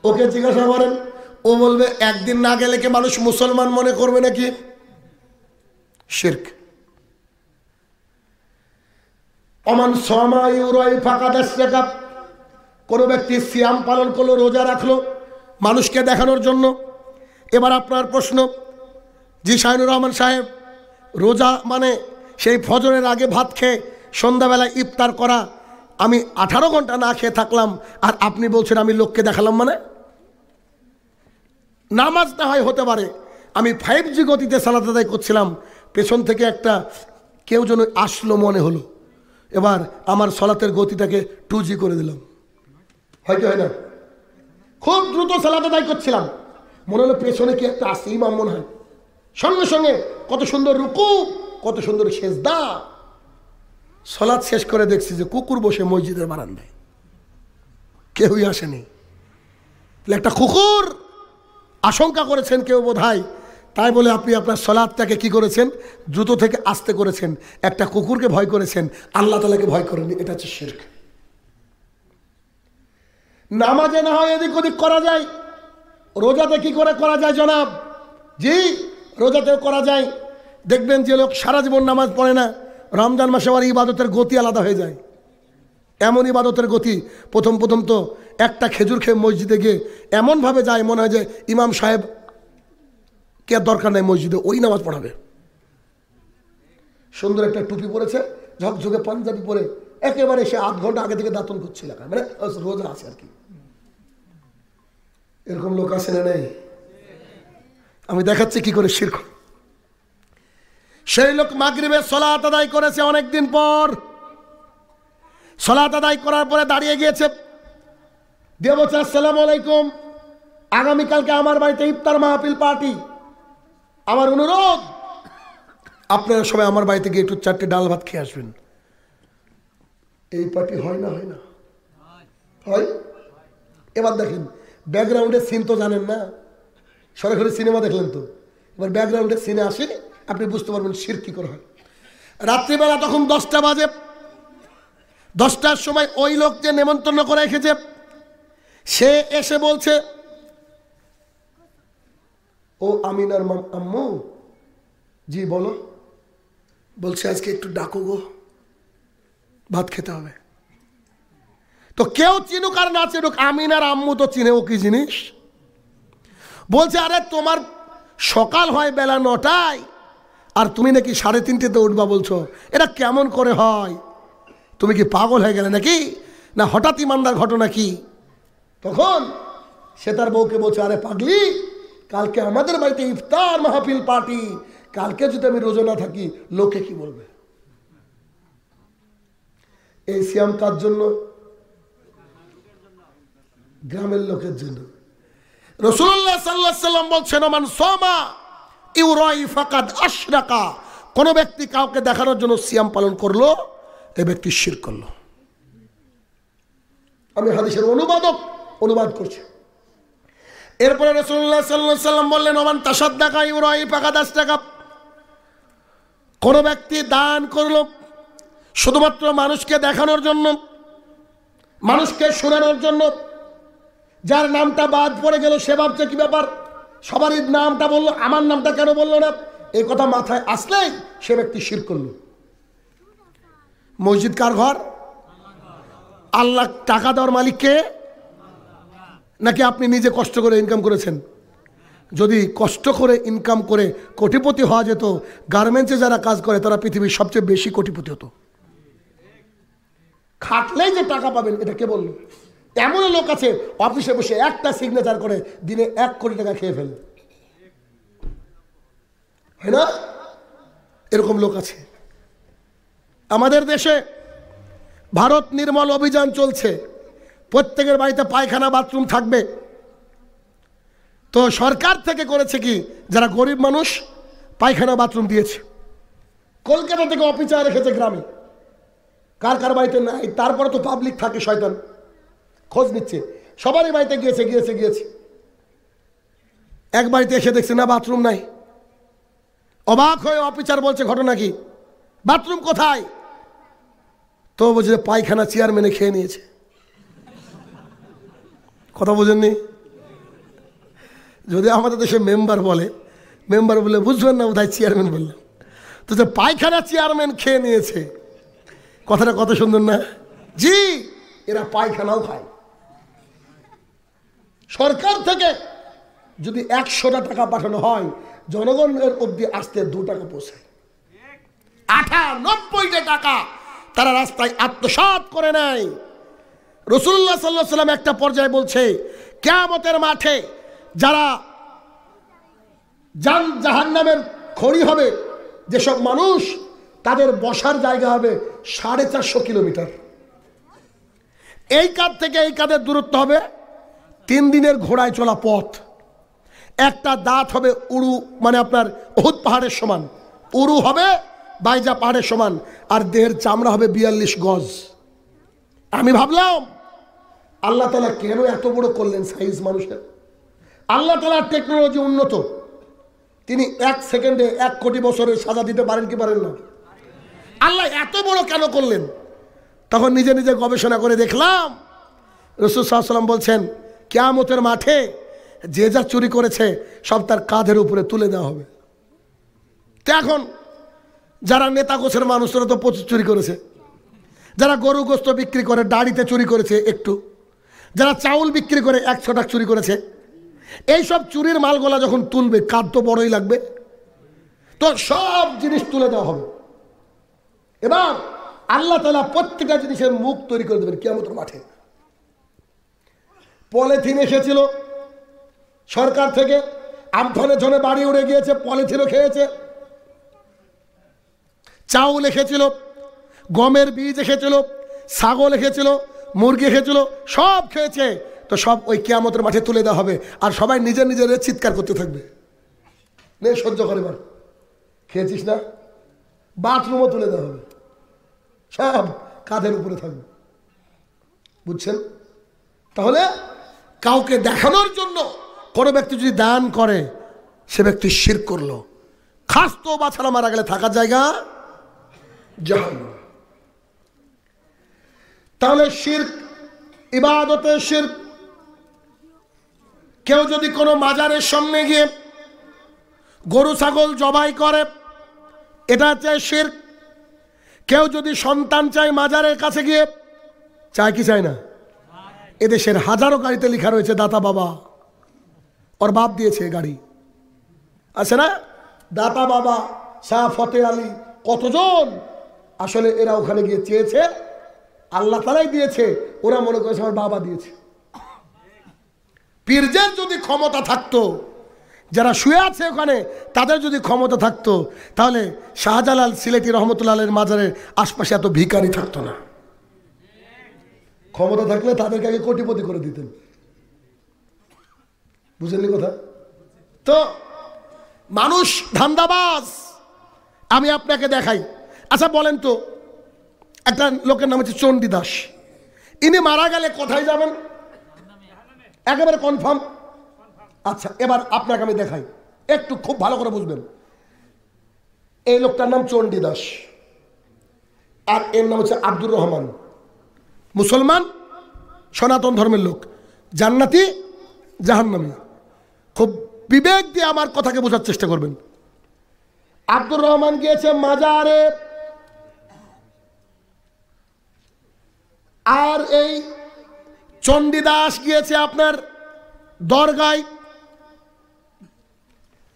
Speaker 1: ওকে জিজ্ঞাসা করেন, ও বলবে একদিন না গেলে কি মানুষ মুসলমান মনে করবে নাকি? শিরক। অমান সমাই উরাই ফাঁকা দেশাকাপ, কোন ব্যক্তি সিয়াম পালন করলো, রোজা রাখলো মানুষকে দেখানোর জন্য। এবার আপনার প্রশ্ন, জি শাহিনুর রহমান সাহেব, রোজা মানে সেই ফজরের আগে ভাত খেয়ে সন্ধ্যাবেলায় ইফতার করা, আমি 18 ঘন্টা না খেয়ে থাকলাম আর আপনি বলছেন আমি লোককে দেখালাম? মানে নামাজ না হয় হতে পারে, আমি 5G গতিতে সালাত আদায় করছিলাম, পেছন থেকে একটা কেউ যেন আসলো মনে হলো, এবার আমার সালাতের গতিটাকে 2G করে দিলাম, হয়তো হয় না? খুব দ্রুত সালাত আদায় করছিলাম, মনে হলো পেছনে কি একটা আসে, ইমাম মনে হয়, সঙ্গে সঙ্গে কত সুন্দর রুকু, কত সুন্দর সেজদা। সালাত শেষ করে দেখছি যে কুকুর বসে মসজিদের বারান্দায়, কেউই আসেনি। একটা কুকুর আশঙ্কা করেছেন কেউ বোধহয়, তাই বলে আপনি আপনার সালাতটাকে কি করেছেন? দ্রুত থেকে আস্তে করেছেন। একটা কুকুরকে ভয় করেছেন, আল্লাহ তাআলাকে ভয় করেননি। এটা হচ্ছে শিরক। নামাজে না হয় এদিক ওদিক করা যায়, রোজাতে কি করে করা যায় জনাব? জি, রোজাতেও করা যায়। দেখবেন যে লোক সারা জীবন নামাজ পড়ে না, রমজান মাসে আবার ইবাদতের গতি আলাদা হয়ে যায়। এমন ইবাদতের গতি, প্রথম প্রথম তো একটা খেজুর খেয়ে মসজিদে গিয়ে এমনভাবে যায় মনে হয় যে ইমাম সাহেব কে দরকার নেই মসজিদে, ওই নামাজ পড়াবে। সুন্দর একটা টুপি পরেছে, ঝকঝকে পাঞ্জাবি পরে একেবারে সে আধ ঘন্টা আগে থেকে দাঁতন করছিল, মানে রোজা আছে আর কি। এরকম লোক আছে না নেই? আমি দেখাচ্ছি কি করে শিরক। সেই লোক মাগরিবের সালাত আদায় করেছে অনেকদিন পর, সালাত আদায় করার পরে দাঁড়িয়ে গিয়েছে, দিয়ে বলছে আসসালামু আলাইকুম, আগামীকালকে আমার বাড়িতে ইফতার মাহফিল পার্টি, আমার অনুরোধ আপনারা সবাই আমার বাড়িতে গিয়ে একটু 4টে ডাল ভাত খেয়ে আসবেন। এই পার্টি হয় না? হয় না? হয়। এবার দেখেন ব্যাকগ্রাউন্ডের সিন তো জানেন না, সরাসরি সিনেমা দেখলেন তো, এবার ব্যাকগ্রাউন্ডের সিনে আসে, আপনি বুঝতে পারবেন শিরক কি করে হয়। রাত্রিবেলা তখন 10টা বাজে, 10টার সময় ওই লোক যে নেমন্তন্ন করে রেখেছে সে এসে বলছে, ও আমিনার আম্মু, জি বলো। বলছে আজকে একটু ডাকো গো, ভাত খেতে হবে। তো কেউ চিনুক আর না চিনুক, আমিনার আম্মু তো চিনে, ও কি জিনিস। বলছে আরে তোমার সকাল হয় বেলা 9টায় আর তুমি নাকি 3:30তে উঠবা বলছো, এটা কেমন করে হয়? তুমি কি পাগল হয়ে গেলে নাকি, না হঠাৎ ইমানদার ঘটনা কি? তখন সে তার বউকে বলছে, আরে পাগলি, কালকে আমাদের বাড়িতে ইফতার মাহফিল পার্টি, কালকে যদি আমি রোজা না থাকি লোকে কি বলবে? এই সিয়াম কার জন্য? গ্রামের লোকের জন্য। রাসূলুল্লাহ সাল্লাল্লাহু আলাইহি সাল্লাম বলছেন, মান সামা ইউরাই ফাকাদ আশরাকা, কোন ব্যক্তি কাউকে দেখানোর জন্য সিয়াম পালন করলো, এই ব্যক্তি শিরক করলো। আমি হাদিসের অনুবাদ করছি। এরপরে রাসূলুল্লাহ সাল্লাল্লাহু আলাইহি সাল্লাম বললেন, মান তাসাদদাকা ইউরাই ফাকাদ আশরাকা, কোন ব্যক্তি দান করলো শুধুমাত্র মানুষকে দেখানোর জন্য, মানুষকে শোনানোর জন্য, যার নামটা বাদ পড়ে গেল সে ভাবছে কি ব্যাপার, সবারই নামটা বললো, আমার নামটা কেন বললো না, এই কথা মাথায় আসলেই সে ব্যক্তি শিরক করলো। মসজিদ কার ঘর? আল্লাহ টাকা দেওয়ার মালিক কে? নাকি আপনি নিজে কষ্ট করে ইনকাম করেছেন? যদি কষ্ট করে ইনকাম করে কোটিপতি হওয়া যেত, গার্মেন্টসে যারা কাজ করে তারা পৃথিবীর সবচেয়ে বেশি কোটিপতি হতো। খাটলেই যে টাকা পাবেন এটা কে বললো? এমন লোক আছে অফিসে বসে একটা সিগনেচার করে দিনে 1 কোটি টাকা খেয়ে ফেলে, হয় না? এরকম লোক আছে আমাদের দেশে। ভারত নির্মল অভিযান চলছে, প্রত্যেকের বাড়িতে পায়খানা বাথরুম থাকবে। তো সরকার থেকে করেছে কি, যারা গরিব মানুষ পায়খানা বাথরুম দিয়েছে। কলকাতা থেকে অফিসার রেখেছে গ্রামে, কার কার বাড়িতে নাই, তারপরে তো পাবলিক থাকে শয়তান, খোঁজ নিচ্ছে, সবারই বাড়িতে গিয়েছে। এক বাড়িতে এসে দেখছে না বাথরুম নাই, অবাক হয়ে অফিসার বলছে ঘটনা কি, বাথরুম কোথায়? তো বলছে পায়খানা চেয়ারম্যানে খেয়ে নিয়েছে। কথা বোঝেননি? যদি আমাদের দেশে মেম্বার বলে বুঝবেন না বোধহয় চেয়ারম্যান বললাম, তো যে পায়খানা চেয়ারম্যান খেয়ে নিয়েছে, কথাটা কত সুন্দর না? জি, এরা পায়খানাও খায়। সরকার থেকে যদি 100টা টাকা পাঠানো হয়, জনগণের অবধি আসতে 2 টাকা পৌঁছায়। 98টা টাকা তারা রাস্তায় আত্মসাৎ করে নেয়। রাসূলুল্লাহ সাল্লাল্লাহু আলাইহি ওয়াসাল্লাম একটা পর্যায়ে বলছে, কিয়ামতের মাঠে যারা জাহান্নামের খড়ি হবে, যেসব মানুষ, তাদের বসার জায়গা হবে 450 কিলোমিটার। এই কাঁধ থেকে এই কাঁধের দূরত্ব হবে 3 দিনের ঘোড়ায় চলা পথ। একটা দাঁত হবে উরু, মানে আপনার উহুদ পাহাড়ের সমান, উরু হবে বাইজা পাহাড়ের সমান, আর দেহের চামড়া হবে 42 গজ। আমি ভাবলাম আল্লাহ তাআলা কেন এত বড় করলেন সাইজ মানুষের? আল্লাহ তাআলার টেকনোলজি উন্নত, তিনি 1 সেকেন্ডে 1 কোটি বছরের সাজা দিতে পারেন কি পারেন না? আল্লাহ এত বড় কেন করলেন? তখন নিজে নিজে গবেষণা করে দেখলাম রাসূল সাল্লাল্লাহু আলাইহি ওয়াসাল্লাম বলছেন, কিয়ামতের মাঠে যে যা চুরি করেছে সব তার কাঁধের উপরে তুলে দেওয়া হবে। তো এখন যারা নেতা গোছের মানুষরা তো প্রচুর চুরি করেছে, যারা গরু গোস্ত বিক্রি করে দাড়িতে চুরি করেছে একটু, যারা চাউল বিক্রি করে 100 টাকা চুরি করেছে, এইসব চুরির মালগুলা যখন তুলবে কাঁধ তো বড়ই লাগবে, তো সব জিনিস তুলে দেওয়া হবে। এবার আল্লাহ তাআলা প্রত্যেকটা জিনিসের মুখ তৈরি করে দেবেন কিয়ামতের মাঠে। পলিথিন এসেছিল সরকার থেকে, আমফানে ঝনে বাড়ি উড়ে গিয়েছে, পলিথিনও খেয়েছে। চাউল এসেছিল, গমের বীজ এসেছিল, ছাগল এসেছিল, মুরগি এসেছিল, সব খেয়েছে। তো সব ওই কিয়ামতের মাঠে তুলে দেওয়া হবে, আর সবাই নিজের নিজের চিৎকার করতে থাকবে, নে সহ্য করে, এবার খেয়েছিস না, বাথরুমও তুলে দেওয়া হবে, সব কাঁধের উপরে থাকবে। বুঝছেন? তাহলে কাউকে দেখানোর জন্য কোনো ব্যক্তি যদি দান করে, সে ব্যক্তি শিরক করলো। খাস তো বাছাড়া মারা গেলে থাকার জায়গা জাহান্নাম। তাহলে শিরক, ইবাদতে শিরক। কেউ যদি কোনো মাজারের সামনে গিয়ে গরু ছাগল জবাই করে, এটা হচ্ছে শিরক। কেউ যদি সন্তান চায় মাজারের কাছে গিয়ে, চায় কি চায় না? এদেশের হাজারো গাড়িতে লেখা রয়েছে দাতা বাবা, ওর বাপ দিয়েছে গাড়ি, আছে না? দাতা বাবা, শাহ ফতে আলী, কতজন আসলে এরা ওখানে গিয়ে চেয়েছে, আল্লাহ তাআলাই দিয়েছে, ওরা মনে করেছে আমার বাবা দিয়েছে। পীরদের যদি ক্ষমতা থাকতো, যারা শুয়ে আছে ওখানে তাদের যদি ক্ষমতা থাকতো, তাহলে শাহজালাল সিলেটি রহমতুল্লাহ আলাইহির মাজারের আশপাশে এত ভিখারি থাকতো না। ক্ষমতা থাকলে তাদেরকে আগে কোটিপতি করে দিতেন। বুঝলেন কথা? তো মানুষ ধান্দাবাজ। আমি আপনাকে দেখাই। আচ্ছা বলেন তো, একটা লোকের নাম হচ্ছে চণ্ডীদাস, ইনি মারা গেলে কোথায় যাবেন? একেবারে কনফার্ম। আচ্ছা এবার আপনাকে আমি দেখাই, একটু খুব ভালো করে বুঝবেন। এই লোকটার নাম চণ্ডীদাস, আর এর নাম হচ্ছে আব্দুর রহমান। মুসলমান, সনাতন ধর্মের লোক, জান্নাতি জাহান্নামী। খুব বিবেক দিয়ে আমার কথাকে বোঝার চেষ্টা করবেন। আব্দুর রহমান গিয়েছে মাজারে, আর এই চণ্ডীদাস গিয়েছে আপনার দরগায়।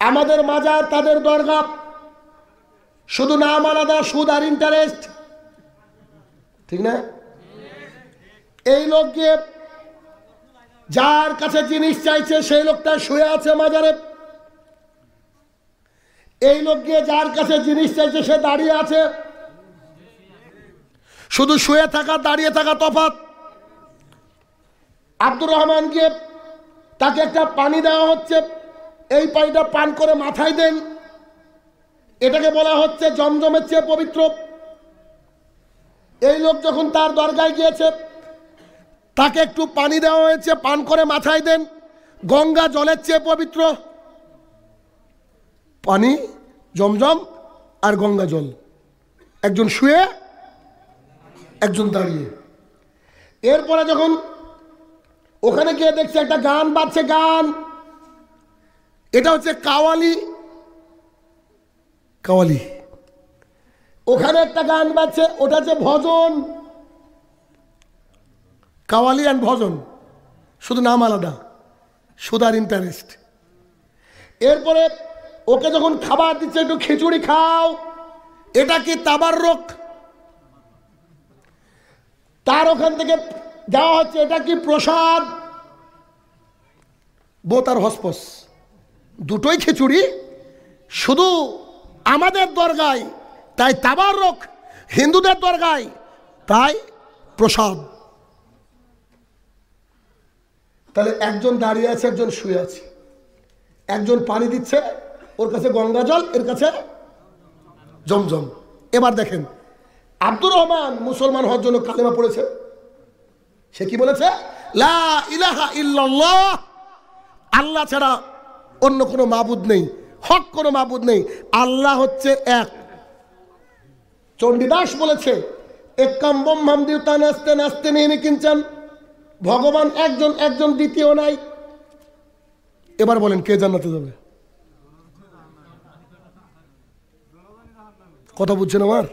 Speaker 1: আমাদের মাজার, তাদের দরগা, শুধু নাম আলাদা, সুদ আর ইন্টারেস্ট, ঠিক না? এই লোক গিয়ে যার কাছে জিনিস চাইছে সেই লোকটা শুয়ে আছে মাজারে। এই লোক গিয়ে যার কাছে জিনিস চাইছে সে দাঁড়িয়ে আছে। শুধু শুয়ে থাকা দাঁড়িয়ে থাকা তফাৎ। আব্দুর রহমান গিয়ে তাকে একটা পানি দেওয়া হচ্ছে, এই পানিটা পান করে মাথায় দেন, এটাকে বলা হচ্ছে জমজমের চেয়ে পবিত্র। এই লোক যখন তার দরগায় গিয়েছে, তাকে একটু পানি দেওয়া হয়েছে, পান করে মাথায় দেন, গঙ্গা জলের চেয়ে পবিত্র। পানি জমজম আর গঙ্গা জল, একজন শুয়ে একজন দাঁড়িয়ে। এরপরে যখন ওখানে গিয়ে দেখছে একটা গান বাজছে, গান, এটা হচ্ছে কাওয়ালি। কাওয়ালি, ওখানে একটা গান বাজছে, ওটা হচ্ছে ভজন। কাওয়ালি অ্যান্ড ভজন, শুধু নাম আলাদা, সুদার ইন্টারেস্ট। এরপরে ওকে যখন খাবার দিচ্ছে, একটু খিচুড়ি খাও, এটা কি তাবাররুক? তার ওখান থেকে দেওয়া হচ্ছে, এটা কি প্রসাদ? বোথ আর হসপস, দুটোই খিচুড়ি, শুধু আমাদের দরগায় তাই তাবাররুক, হিন্দুদের দরগায় তাই প্রসাদ। তাহলে একজন দাঁড়িয়ে আছে, একজন শুয়ে আছে, একজন পানি দিচ্ছে, ওর কাছে গঙ্গা জল, এর কাছে জমজম। এবার দেখেন, আব্দুর রহমান মুসলমান হওয়ার জন্য কালেমা পড়েছে। সে কি বলেছে? লা ইলাহা ইল্লাল্লাহ, আল্লাহ ছাড়া অন্য কোনো মাবুদ নেই, হক কোনো মাবুদ নেই, আল্লাহ হচ্ছে এক। চণ্ডীদাস বলেছে, একাম ব্রহ্মাম দ্বিতা নাস্তে নাস্তে নিয়ে কিঞ্চন, ভগবান একজন, একজন দ্বিতীয় নাই। এবার বলেন কে জান্নাতে যাবে? কথা বুঝছেন আমার?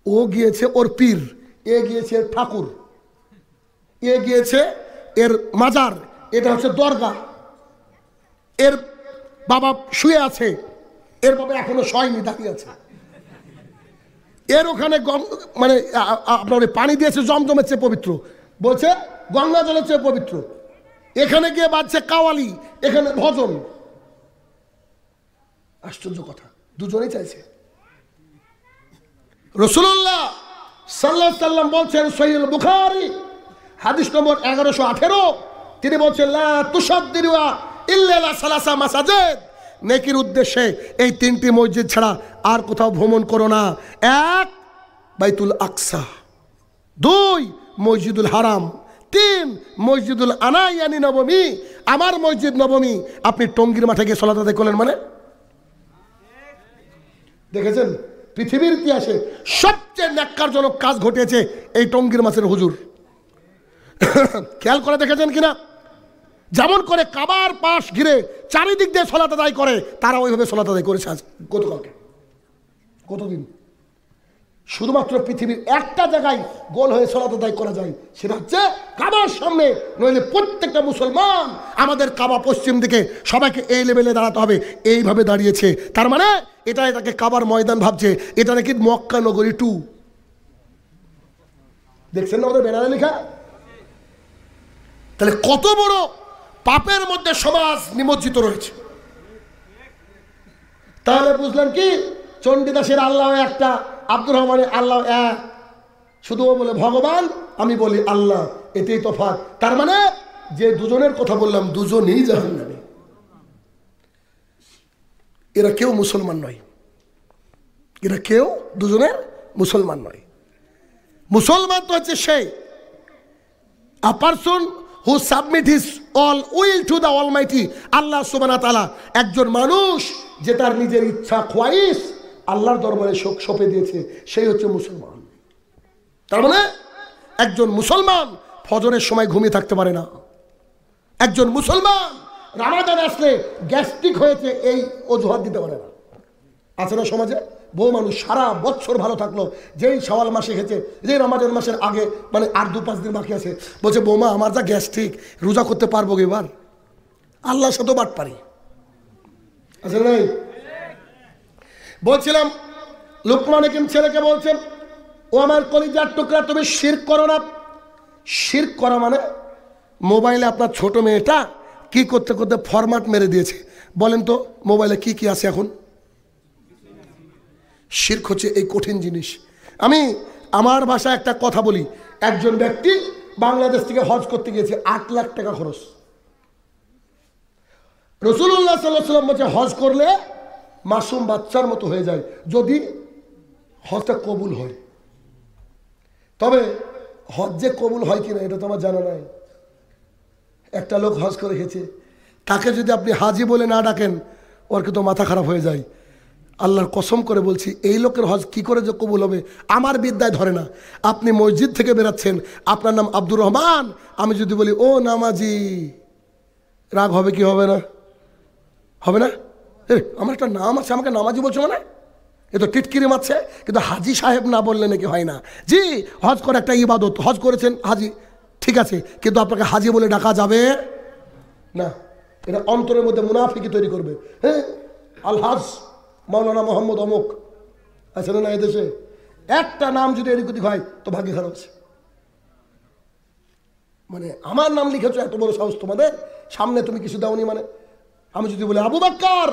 Speaker 1: ও গিয়েছে ওর পীর, এ গিয়েছে এর ঠাকুর, এ গিয়েছে এর মাজার, এটা হচ্ছে দরগা। এর বাবা শুয়ে আছে, এর বাবা এখনো শয়নি, দাঁড়িয়ে আছে। এর ওখানে মানে আপনার পানি দিয়েছে জমজমের চেয়ে পবিত্র, বলছে গঙ্গা জলের চেয়ে পবিত্র। এখানে গিয়ে বাজছে কাওয়ালি, এখানে ভজন। আশ্চর্য কথা, দুজনেই চাইছে। রাসূলুল্লাহ সাল্লাল্লাহু আলাইহি সাল্লাম বলছেন, সহিহ বুখারী হাদিস নম্বর 1118, তিনি বলছেন, লা তুসাদ্দিরু ইল্লা সালাসা মাসাজিদ, নেকির উদ্দেশ্যে এই তিনটি মসজিদ ছাড়া আর কোথাও ভ্রমণ করো না। এক, বাইতুল আকসা; দুই, মসজিদুল হারাম; তিন, মসজিদুল আনায়ানি নবমী, আমার মসজিদ নবমী। আপনি টঙ্গীর মাঠে গিয়ে সালাত আদায় করলেন মানে? দেখেছেন পৃথিবীর ইতিহাসে সবচেয়ে ন্যাক্কারজনক কাজ ঘটেছে এই টঙ্গীর মাছের হুজুর। খেয়াল করে দেখেছেন কিনা? যেমন করে কাবার পাশ ঘিরে চারিদিক দিয়ে সালাত আদায় করে, তারা ওইভাবে সালাত আদায় করেছে আজ, গতকালকে, কতদিন। শুধুমাত্র পৃথিবীর একটা জায়গায় গোল হয়ে সালাত আদায় করা যায়, সেটা হচ্ছে কাবার সামনে। নইলে প্রত্যেকটা মুসলমান, আমাদের কাবা পশ্চিম দিকে, সবাইকে এই লেভেলে দাঁড়াতে হবে, এইভাবে দাঁড়িয়েছে, তার মানে এটাকে কাবার ময়দান ভাবছে, এটা নাকি মক্কা নগরী 2। দেখছেন না আমাদের ব্যানারে লেখা? তাহলে কত বড় পাপের মধ্যে সমাজ নিমজ্জিত রয়েছে। তাহলে বুঝলেন কি, চণ্ডীদাসের আল্লাহ একটা, আব্দুর রহমানের আল্লাহ এক। শুধু ও বলে ভগবান, আমি বলি আল্লাহ, এটাই তফাৎ। তার মানে যে দুজনের কথা বললাম, দুজনেই জাহান্নামী। এরা কেউ মুসলমান নয়, এরা কেউ দুজনের মুসলমান নয়। মুসলমান তো হচ্ছে সেই a person who submit his all will to the Almighty, আল্লাহ সুবহানাহু ওয়া তাআলা। একজন মানুষ যে তার নিজের ইচ্ছা খোয়াইশ আল্লাহর দরবারে সঁপে দিয়েছে, সেই হচ্ছে মুসলমান। তার মানে একজন মুসলমান ফজরের সময় ঘুমিয়ে থাকতে পারে না। একজন মুসলমান রামাদান আসলে গ্যাস্ট্রিক হয়েছে, এই অজুহাত দিতে পারে না। আছে না সমাজে? বউ মানুষ সারা বছর ভালো থাকলো, যেই শাওয়াল মাসে খেয়েছে, যেই রমাদান মাসের আগে মানে আর 2-5 দিন বাকি আছে, বলছে বৌমা আমার যা গ্যাস্ট্রিক, রোজা করতে পারবো এবার? আল্লাহর সাথে বাট পারি আছে নাই? বলছিলাম লুকমান হাকিম ছেলেকে বলছেন, ও আমার কলিজার টুকরা, তুমি শিরক করো না। শিরক করা মানে মোবাইলে আপনার ছোট মেয়েটা কি করতে করতে ফরম্যাট মেরে দিয়েছে। বলেন তো মোবাইলে কি কি আছে এখন? শিরক হচ্ছে এই কঠিন জিনিস। আমি আমার ভাষায় একটা কথা বলি, একজন ব্যক্তি বাংলাদেশ থেকে হজ করতে গিয়েছে, 8 লাখ টাকা খরচ। রাসূলুল্লাহ সাল্লাল্লাহু আলাইহি ওয়াসাল্লাম বলছে, হজ করলে মাসুম বাচ্চার মতো হয়ে যায় যদি হজটা কবুল হয়। তবে হজ যে কবুল হয় কিনা এটা তো আমার জানা নাই। একটা লোক হজ করে গেছে, তাকে যদি আপনি হাজি বলে না ডাকেন, ওর কিন্তু মাথা খারাপ হয়ে যায়। আল্লাহর কসম করে বলছি, এই লোকের হজ কি করে যে কবুল হবে আমার বিদ্যায় ধরে না। আপনি মসজিদ থেকে বেরাচ্ছেন, আপনার নাম আব্দুর রহমান, আমি যদি বলি ও নামাজি, রাগ হবে কি হবে না? হবে না? আমার একটা নাম আছে, আমাকে নামাজি বলছো মানে? এ তো টিটকিরি মারছে। কিন্তু হাজি সাহেব না বললে নাকি হয় না? জি, হজ করে একটা ইবাদত, হজ করেছেন হাজি, ঠিক আছে, কিন্তু আপনাকে হাজি বলে ডাকা যাবে না। এটা অন্তরের মধ্যে মুনাফিকি তৈরি করবে। হ্যাঁ, আলহাজ মাওলানা মোহাম্মদ অমুক আছে না এদেশে, একটা নাম যদি এদিক ওদিক হয় তো ভাগ্য খারাপ আছে। মানে আমার নাম লিখেছো, এত বড় সাহস তোমাদের, সামনে তুমি কিছু দাওনি মানে? আমি যদি বলি আবু বাক্কার,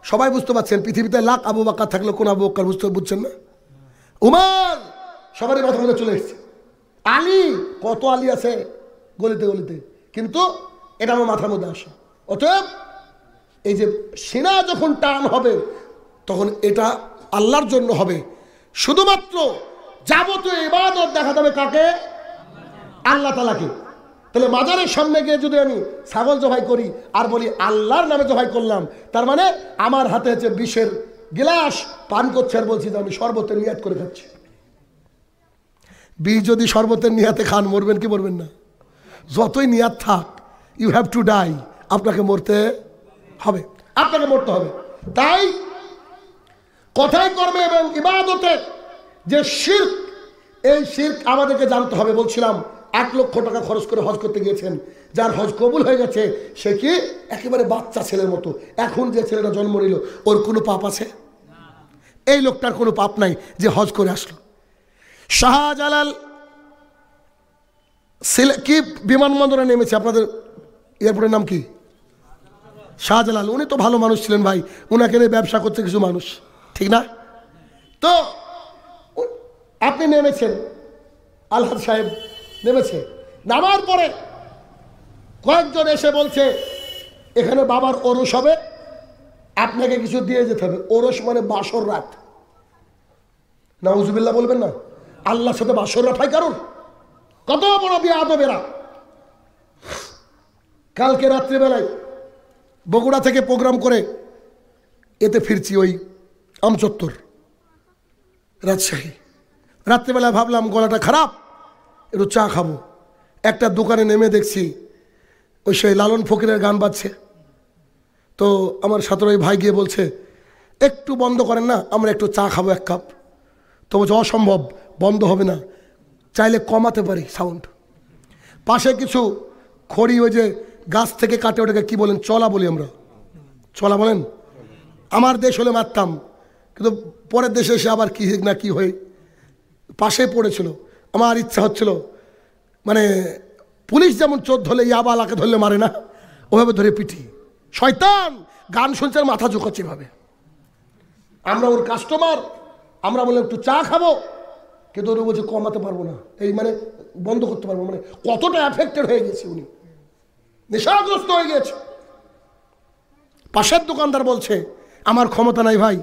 Speaker 1: সবাই বুঝতে পারছেন পৃথিবীতে লাখ আবু বাক্কার থাকলে কোন আবু বাক্কার বুঝছেন না? উমর, সবারই মাথা মধ্যে চলে এসছে। আলী, কত আলী আছে গলিতে গলিতে, কিন্তু এটা আমার মাথার মধ্যে আসে। অতএব এই যে সিনা যখন টান হবে, তখন এটা আল্লাহর জন্য হবে। শুধুমাত্র যাবতীয় ইবাদত দেখা যাবে কাকে? আল্লাহ তাআলাকে। তাহলে মাজারের সামনে গিয়ে যদি আমি ছাগল জবাই করি আর বলি আল্লাহর নামে জবাই করলাম, তার মানে আমার হাতে হচ্ছে বিষের গিলাস পান করছে আর বলছি যে আমি শরবতের নিয়াত করে খাচ্ছি। বিষ যদি শরবতের নিয়াতে খান, মরবেন কি মরবেন না? যতই নিয়াত থাক, ইউ হ্যাভ টু ডাই, আপনাকে মরতে হবে, আপনাকে মরতে হবে। তাই কথায় কর্মে এবং ইবাদতে যে শিরক, এই শিরক আমাদেরকে জানতে হবে। বলছিলাম 1 লক্ষ টাকা খরচ করে হজ করতে গিয়েছেন, যার হজ কবুল হয়ে গেছে, সে কি একেবারে বাচ্চা ছেলের মতো। এখন যে ছেলেটা জন্ম নিল, ওর কোনো পাপ আছে? এই লোকটার কোনো পাপ নাই যে হজ করে আসলো। শাহজালাল কি বিমানবন্দরে নেমেছে, আপনাদের এয়ারপোর্টের নাম কি? শাহজালাল। উনি তো ভালো মানুষ ছিলেন ভাই, উনাকে নিয়ে ব্যবসা করছে কিছু মানুষ, ঠিক না? তো আপনি নেমেছেন, আলহাজ সাহেব নেমেছে, নামার পরে কয়েকজন এসে বলছে এখানে বাবার ওরস হবে, আপনাকে কিছু দিয়ে যেতে হবে। ওরস মানে বাসর রাত। নাউজুবিল্লাহ বলবেন না? আল্লাহর সাথে বাসর রাত হয় কারণ? কত বড় বিয়াদবেরা! কালকে রাত্রিবেলায় বগুড়া থেকে প্রোগ্রাম করে এতে ফিরছি, ওই আমচত্বর রাজশাহী। রাত্রিবেলায় ভাবলাম গলাটা খারাপ, একটু চা খাবো। একটা দোকানে নেমে দেখছি ওই সেই লালন ফকিরের গান বাজছে। তো আমার সাথে ওই ভাই গিয়ে বলছে একটু বন্ধ করেন না, আমরা একটু চা খাবো 1 কাপ। তো বলছে অসম্ভব, বন্ধ হবে না, চাইলে কমাতে পারি সাউন্ড। পাশে কিছু খড়ি, ওই যে গাছ থেকে কাটে, ওটাকে কি বলেন? চলা বলি আমরা, চলা বলেন? আমার দেশ হলে মারতাম, কিন্তু পরের দেশে এসে আবার কি না কি হয়ে পাশে পড়েছিল। আমার ইচ্ছা হচ্ছিল, মানে পুলিশ যেমন চোর ধরলে ইয়াবালাকে ধরলে মারে না, ওভাবে ধরে পিটি। শয়তান গান শুনছে, মাথা ঝুঁকাচ্ছে ভাবে। আমরা ওর কাস্টমার, আমরা বললাম একটু চা খাবো, কিন্তু ওরা বলছে কমাতে পারবো না, এই মানে বন্ধ করতে পারবো। মানে কতটা এফেক্টেড হয়ে গেছে, উনি নেশাগ্রস্ত হয়ে গেছে। পাশের দোকানদার বলছে আমার ক্ষমতা নাই ভাই,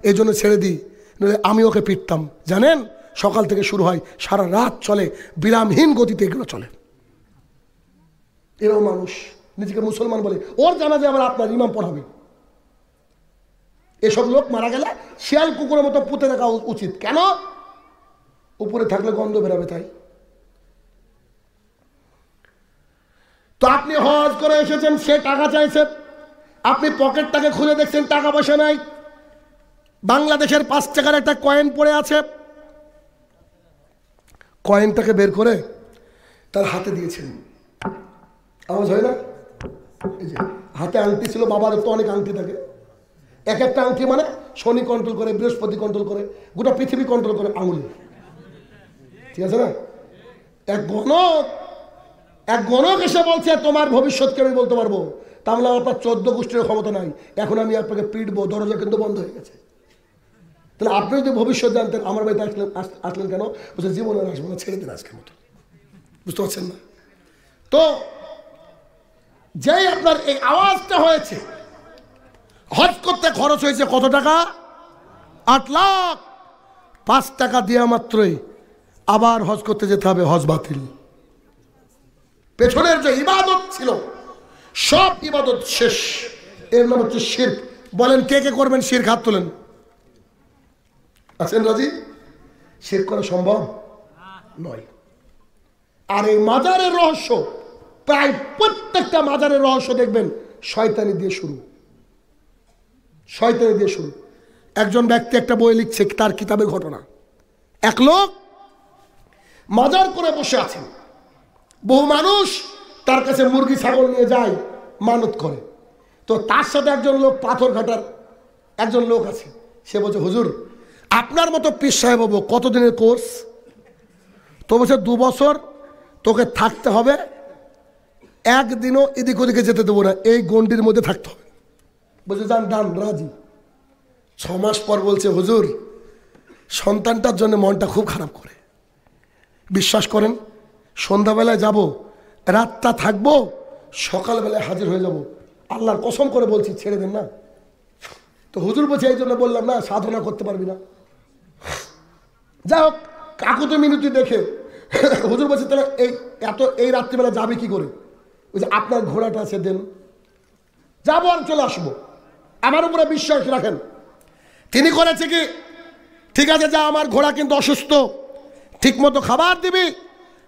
Speaker 1: এই জন্য ছেড়ে দিই, নইলে আমি ওকে পিটতাম। জানেন, সকাল থেকে শুরু হয়, সারা রাত চলে, বিরামহীন গতিতে এগুলো চলে। এরও মানুষ নিজেকে মুসলমান বলে, ওর জানাজা আবার আপনার ইমাম পড়াবে। এসব লোক মারা গেলে শিয়াল কুকুরের মতো পুঁতে রাখা উচিত। কেন? উপরে থাকলে গন্ধ বেরাবে তাই। তো আপনি হজ করে এসেছেন, সে টাকা চাইছে, আপনি পকেটটাকে খুলে দেখছেন টাকা পয়সা নাই, বাংলাদেশের 5 টাকার একটা কয়েন পড়ে আছে, কয়েনটাকে বের করে তার হাতে দিয়েছেন। আওয়াজ হয় না? এই যে হাতে আংটি ছিল, বাবার তো অনেক আংটি থাকে, এক একটা আংটি মানে শনি কন্ট্রোল করে, বৃহস্পতি কন্ট্রোল করে, গোটা পৃথিবী কন্ট্রোল করে আঙুলে, ঠিক আছে না? এক গণক এসে বলছে তোমার ভবিষ্যৎকে আমি বলতে পারবো। তাহলে আপনার 14 গোষ্ঠীর ক্ষমতা নাই, এখন আমি আপনাকে পিটবো, দরজা কিন্তু বন্ধ হয়ে গেছে। তাহলে আপনি যদি ভবিষ্যৎ জানতেন, আমার বাড়িতে আসলেন কেন? বলছে জীবনে আসবো না, ছেড়ে দিন আজকের মতো। বুঝতে পারছেন না? তো যেই আপনার এই আওয়াজটা হয়েছে, হজ করতে খরচ হয়েছে কত টাকা? 8 লাখ। 5 টাকা দেওয়া মাত্রই আবার হজ করতে যেতে হবে, হজ বাতিল। পেছনের যে ইবাদত ছিল সব ইবাদত শেষ। এর নাম হচ্ছে শিরক। বলেন কে কে করবেন শিরক? হাত তোলেন। আছেন রাজি? শিরক করা সম্ভব নয়। আর এই মাজারের রহস্য, প্রায় প্রত্যেকটা মাজারের রহস্য দেখবেন শয়তানি দিয়ে শুরু। শয়তানি দিয়ে শুরু। একজন ব্যক্তি একটা বই লিখছে, তার কিতাবের ঘটনা। এক লোক মাজার করে বসে আছেন, বহু মানুষ তার কাছে মুরগি ছাগল নিয়ে যায়, মানত করে। তো তার সাথে একজন লোক, পাথর ঘাটার একজন লোক আছে, সে বলছে, হুজুর আপনার মতো পীর সাহেব হবো, কতদিনের কোর্স? তো বলছে 2 বছর তোকে থাকতে হবে, একদিনও এদিক ওদিকে যেতে দেবো না, এই গণ্ডির মধ্যে থাকতে হবে। বলছে যান, ডান, রাজি। 6 মাস পর বলছে, হুজুর সন্তানটার জন্য মনটা খুব খারাপ করে। বিশ্বাস করেন, সন্ধ্যাবেলায় যাব, রাতটা থাকবো, সকালবেলায় হাজির হয়ে যাব, আল্লাহর কসম করে বলছি, ছেড়ে দেন না। তো হুজুর বলছে, এই জন্য বললাম না, সাধনা করতে পারবি না। যাই হোক, কাকুতি মিনতি দেখে হুজুর বলছে, তাহলে এই রাত্রিবেলা যাবে কি করে? বলছে আপনার ঘোড়াটা আছে, দেন, যাবো আর চলে আসবো, আমার উপরে বিশ্বাস রাখেন। তিনি করেছে কি, ঠিক আছে যা, আমার ঘোড়া কিন্তু অসুস্থ, ঠিক মতো খাবার দিবি,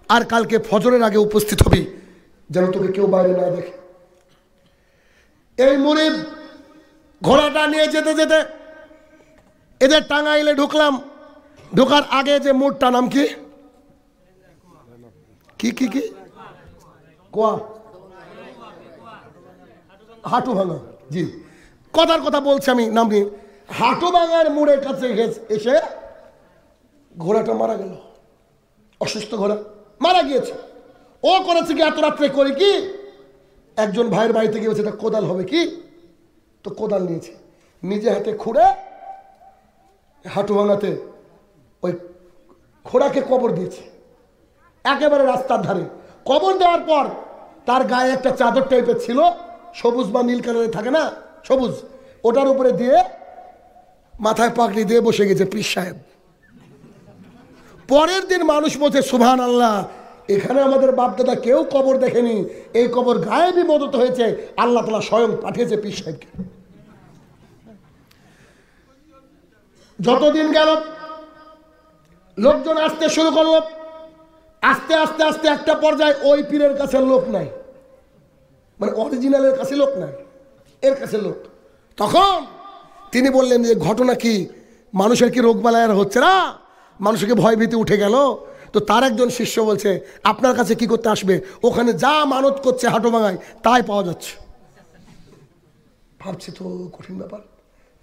Speaker 1: আর কালকে ফজরের আগে উপস্থিত হবি, যেন তোকে কেউ বাইরে না দেখে। এই মুরিদ ঘোড়াটা নিয়ে যেতে যেতে এদের টাঙ্গাইলে ঢুকলাম। ঢোকার আগে যে মোড়টা, নাম কি কি কি কি কোয়া, হাঁটু ভাঙা। জি, কথার কথা বলছি আমি, নাম নিয়ে। হাঁটু ভাঙার মোড়ের কাছে এসে ঘোড়াটা মারা গেল। অসুস্থ ঘোড়া মারা গিয়েছে। ও করেছে কি, এত রাত্রে করে কি, একজন ভাইয়ের বাড়িতে গিয়েছে, এটা কোদাল হবে কি, তো কোদাল নিয়েছে, নিজে হাতে খুঁড়ে হাঁটু ভাঙাতে ওই ঘোড়াকে কবর দিয়েছে, একেবারে রাস্তার ধারে। কবর দেওয়ার পর তার গায়ে একটা চাদর টাইপের ছিল, সবুজ বা নীল কালারে থাকে না, সবুজ, ওটার উপরে দিয়ে মাথায় পাগড়ি দিয়ে বসে গেছে পীর সাহেব। পরের দিন মানুষ বলছে, সুবহানাল্লাহ, এখানে আমাদের বাপদাদা কেউ কবর দেখেনি, এই কবর গায়েবী মদত হয়েছে, আল্লাহ তাআলা স্বয়ং পাঠিয়েছে পীর সাহেবকে। যতদিন গেল লোকজন আসতে শুরু করলো, আস্তে আস্তে আস্তে একটা পর্যায়ে ওই পীরের কাছে লোক নাই, মানে অরিজিনালের কাছে লোক নাই, এর কাছে লোক। তখন তিনি বললেন যে ঘটনা কি, মানুষের কি রোগ বালাই আর হচ্ছে না, মানুষকে ভয় ভীতি উঠে গেল। তো তার একজন শিষ্য বলছে, আপনার কাছে কি করতে আসবে, ওখানে যা মানত করছে হাঁটু ভাঙায় তাই পাওয়া যাচ্ছে। ভাবছি তো কঠিন ব্যাপার।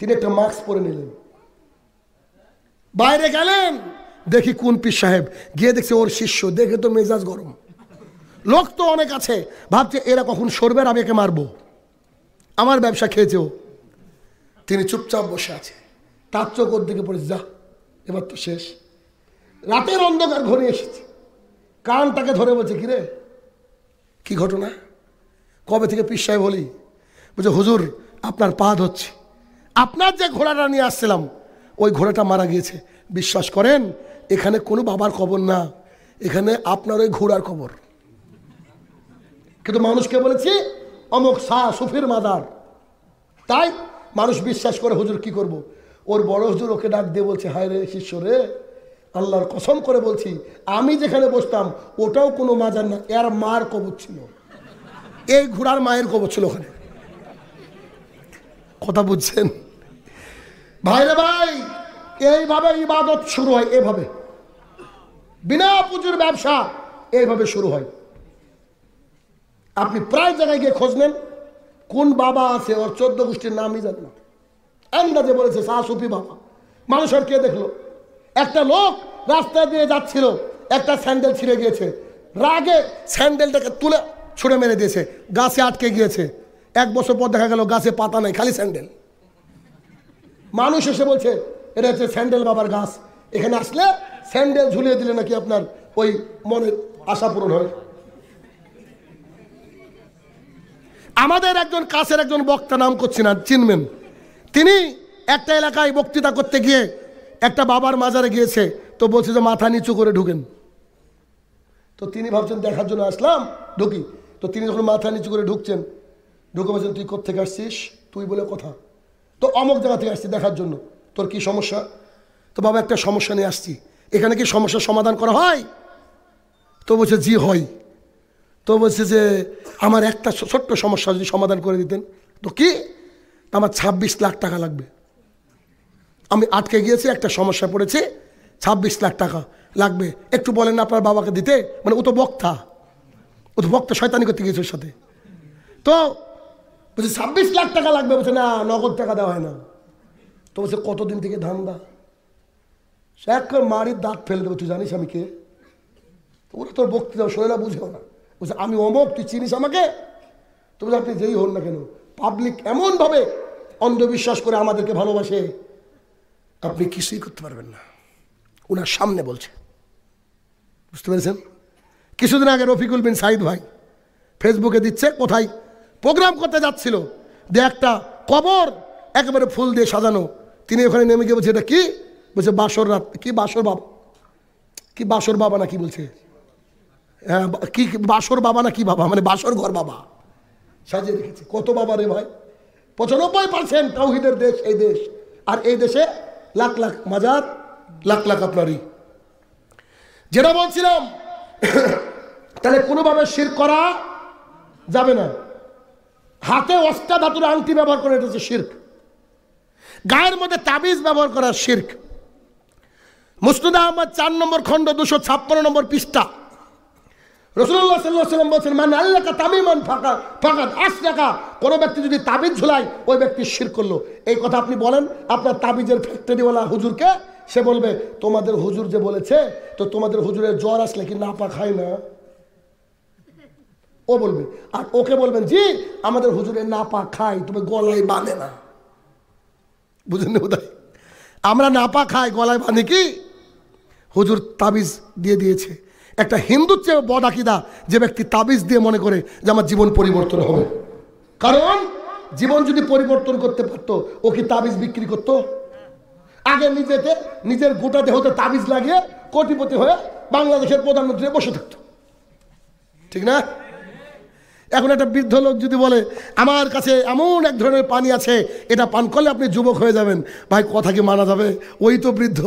Speaker 1: তিনি একটা মাস্ক পরে নিলেন, বাইরে গেলেন, দেখি কোন পীর সাহেব, গিয়ে দেখছে ওর শিষ্য, দেখে তো মেজাজ গরম। লোক তো অনেক আছে, ভাবছে এরা কখন সরবে, আমি একে মারবো, আমার ব্যবসা খেয়েছে ও। তিনি চুপচাপ বসে আছে, তার চোখ ওর দিকে পড়েছে, যা এবার তো শেষ। রাতের অন্ধকার ঘনিয়ে এসেছে, কানটাকে ধরে বলছে, কিরে কি ঘটনা, কবে থেকে পীর সাহেব হলি? বলছে, হুজুর আপনার পা ধরছে, আপনার যে ঘোড়াটা নিয়ে আসছিলাম ওই ঘোড়াটা মারা গিয়েছে। বিশ্বাস করেন, এখানে কোনো বাবার কবর না, এখানে আপনার ওই ঘোড়ার কবর। কিন্তু মানুষকে বলেছি অমুক শাহ সুফির মাদার, তাই মানুষ বিশ্বাস করে। হুজুর কি করব? ওর বড় হুজুর ওকে ডাক দিয়ে বলছে, হায় রে শিষ্য রে, আল্লাহর কসম করে বলছি, আমি যেখানে বসতাম ওটাও কোনো মাজার না, এর মার কবর ছিল, এই ঘোড়ার মায়ের কবর ছিল ওখানে। কথা বুঝছেন ভাইরে ভাই? এইভাবে ইবাদত শুরু হয়, এভাবে বিনা পুঁজির ব্যবসা এইভাবে শুরু হয়। আপনি প্রায় জায়গায় গিয়ে খোঁজ নেন, কোন বাবা আছে ওর 14 গোষ্ঠীর নামই জানে না, আন্দাজে বলেছে শাহ সুফি বাবা। মানুষ আর কে দেখলো? একটা লোক রাস্তা দিয়ে যাচ্ছিল, একটা স্যান্ডেল ছিঁড়ে গিয়েছে, রাগে স্যান্ডেলটাকে তুলে ছুঁড়ে মেরে দিয়েছে, গাছে আটকে গিয়েছে। 1 বছর পর দেখা গেল গাছে পাতা নাই, খালি স্যান্ডেল। মানুষ এসে বলছে, এটা হচ্ছে স্যান্ডেল বাবার গাছ, এখানে আসলে স্যান্ডেল ঝুলিয়ে দিলে নাকি আপনার ওই মনের আশা পূরণ হয়। আমাদের একজন কাছের একজন বক্তা, নাম করছি না, চিনবেন, তিনি একটা এলাকায় বক্তৃতা করতে গিয়ে একটা বাবার মাজারে গিয়েছে, তো বলছে যে মাথা নিচু করে ঢুকেন। তো তিনি ভাবছেন দেখার জন্য আসলাম, ঢুকি। তো তিনি যখন মাথা নিচু করে ঢুকছেন, ঢুকে বলছেন তুই কোত্থেকে আসছিস? তুই বলে কথা। তো অমুক জায়গা থেকে আসছি দেখার জন্য। তোর কি সমস্যা? তো বাবা একটা সমস্যা নিয়ে আসছি, এখানে কি সমস্যার সমাধান করা হয়? তো বলছে জি হয়। তো বলছে যে আমার একটা ছোট্ট সমস্যা যদি সমাধান করে দিতেন। তো কি? আমার 26 লাখ টাকা লাগবে, আমি আটকে গিয়েছি, একটা সমস্যা পড়েছে, 26 লাখ টাকা লাগবে, একটু বলেন না আপনার বাবাকে দিতে। মানে ও তো বক্তা, শয়তানি করতে গিয়েছে ওর সাথে। তো বলছে 26 লাখ টাকা লাগবে। বলছে না, নগদ টাকা দেওয়া হয় না। তো বলছে কতদিন থেকে ধান্দা? সে এক মারির দাঁত ফেলে দেবো, তুই জানিস আমি কে? ওরা তোর বক্তৃতা শোনে না, বুঝেও না। বলছে আমি অমুক, তুই চিনিস আমাকে? তো বলছে আপনি যেই হন না কেন, পাবলিক এমনভাবে অন্ধবিশ্বাস করে আমাদেরকে ভালোবাসে, আপনি কিছুই করতে পারবেন না। ওনার সামনে বলছে, বুঝতে পেরেছেন? কিছুদিন আগে রফিকুল বিন সাইদ ভাই ফেসবুকে দিচ্ছে, কোথায় প্রোগ্রাম করতে যাচ্ছিল, যে একটা কবর একেবারে ফুল দিয়ে সাজানো, তিনি ওখানে নেমে গিয়ে বলছে এটা কি? বলছে বাসর রাত। কি বাসর বাবা? কি বাসর বাবা না কি বলছে? হ্যাঁ, কি বাসর বাবা না কি বাবা, মানে বাসর ঘর বাবা সাজিয়ে রেখেছে। কত বাবা রে ভাই! 95% তাওহীদের দেশ এই দেশ, আর এই দেশে লাখ লাখ মাজার, লাখ লাখ আপনারই। যেটা বলছিলাম, তাহলে কোনোভাবে শিরক করা যাবে না। হাতে অষ্টাধাতুর আংটি ব্যবহার করে, এটা হচ্ছে শিরক। গায়ের মধ্যে তাবিজ ব্যবহার করা শিরক। মুসনাদ আহমদ 4 নম্বর খণ্ড 256 নম্বর পৃষ্ঠা, রাসূলুল্লাহ সাল্লাল্লাহু আলাইহি ওয়াসাল্লাম বলছেন, মান আল্লাকা তামিমান ফাকাদ আশরাকা, কোন ব্যক্তি যদি তাবিজ ঝুলায় ওই ব্যক্তি শিরক করলো। এই কথা আপনি বলেন আপনার তাবিজের ফ্যাক্টরিওয়ালা হুজুরকে, সে বলবে তোমাদের হুজুর যে বলেছে, তো তোমাদের হুজুরের জ্বর আসলে কি নাপা খায় না? ও বলবে। আর ওকে বলবেন জি আমাদের হুজুরের নাপা খায়, তবে গলায় বাঁধে না। বুঝলেন বোধহয়? আমরা নাপা খাই, গলায় বাঁধে কি? হুজুর তাবিজ দিয়ে দিয়েছে। একটা হিন্দুর চেয়ে বদ আকীদা যে ব্যক্তি তাবিজ দিয়ে মনে করে যে আমার জীবন পরিবর্তন হবে। কারণ জীবন যদি পরিবর্তন করতে পারতো, ও কি তাবিজ বিক্রি করতো? আগে নিজের গোটা দেহতে তাবিজ লাগিয়ে কোটিপতি হয়ে বাংলাদেশের প্রধানমন্ত্রী বসে থাকতো, ঠিক না? এখন একটা বৃদ্ধ লোক যদি বলে আমার কাছে এমন এক ধরনের পানি আছে, এটা পান করলে আপনি যুবক হয়ে যাবেন, ভাই কথা কি মানা যাবে? ওই তো বৃদ্ধ।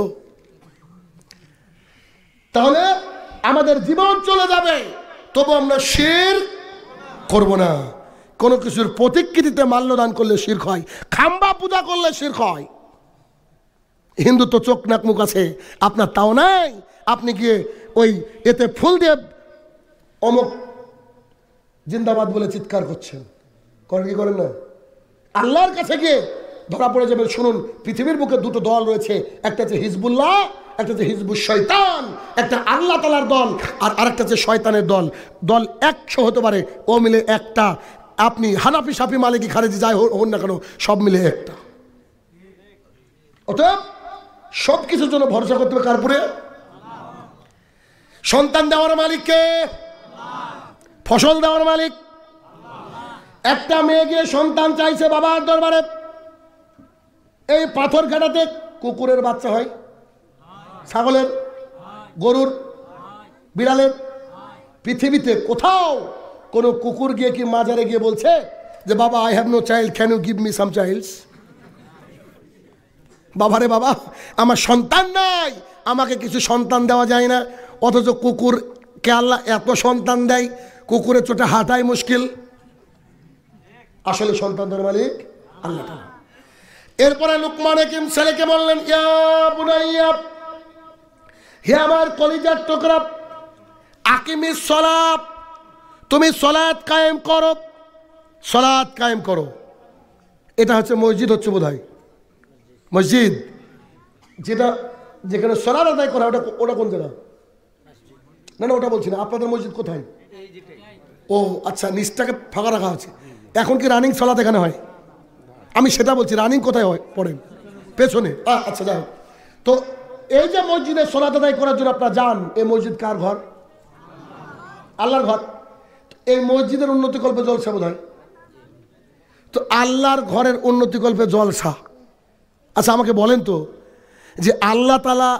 Speaker 1: তাহলে আমাদের জীবন চলে যাবে, তবু আমরা শিরক করব না। কোনো কিছুর প্রতিকৃতিতে মাল্যদান করলে শিরক হয়, খাম্বা পূজা করলে শিরক হয়। হিন্দু তো চোখ নাক মুখ আছে, আপনার তাও নাই। আপনি গিয়ে ওই এতে ফুল দিয়ে অমুক জিন্দাবাদ বলে চিৎকার করছেন, করেন কি করেন না? আল্লাহর কাছে গিয়ে ধরা পড়ে যাবেন। শুনুন, পৃথিবীর বুকে দুটো দল রয়েছে, একটা হচ্ছে হিজবুল্লাহ, একটা হচ্ছে হিজবুশ শয়তান। একটা আল্লাহ তাআলার দল, আর আরেকটা হচ্ছে শয়তানের দল। দল 100 হতে পারে, ও মিলে একটা। আপনি হানাফি, শাফি, মালিকি, খারেজি যাই হন না কেন, সব মিলে একটা। অতএব সব কিছুর জন্য ভরসা করতে হবে কার উপরে? সন্তান দেওয়ার মালিককে, ফসল দেওয়ার মালিক। একটা মেয়ে গিয়ে সন্তান চাইছে বাবার দরবারে, এই পাথর ঘাটাতে কুকুরের বাচ্চা হয়, ছাগলের, গরুর, বিড়ালের। পৃথিবীতে কোথাও কোনো কুকুর গিয়ে কি মাজারে গিয়ে বলছে যে বাবা I have no child, can you give me some childs? বাবারে বাবা আমার সন্তান নাই, আমাকে কিছু সন্তান দেওয়া যায় না। অথচ কুকুরকে আল্লাহ এত সন্তান দেয়, কুকুরের চোটে হাঁটাই মুশকিল। আসলে সন্তানদের মালিক আল্লাহ তাআলা। এরপরে লুকমান হাকিম ছেলেকে বললেন, ইয়া বুনাইয়া, হে আমার কলিজার টুকরা, আকিমিস সালাত, তুমি সালাত কায়েম করো, সালাত কায়েম করো। এটা হচ্ছে মসজিদ, হচ্ছে বোধহয় মসজিদ, যেটা যেখানে সালাত আদায় করা, ওটা কোন জায়গা? না না, ওটা বলছি না। আপনাদের মসজিদ কোথায়? ও আচ্ছা, নিচটাকে ফাঁকা রাখা আছে। এখন কি রানিং সালাত এখানে হয়? আমি সেটা বলছি, রানিং কোথায় হয় পড়েন? পেছনে। আচ্ছা যাই হোক। তো এই যে মসজিদে সালাত আদায় করার জন্য আপনারা যান, এই মসজিদ কার ঘর? আল্লাহর ঘর। এই মসজিদের উন্নতি কল্পে জলসা বোধ হয়। তো আল্লাহর ঘরের উন্নতি কল্পে জলসা। আচ্ছা আমাকে বলেন তো, যে আল্লাহ তাআলা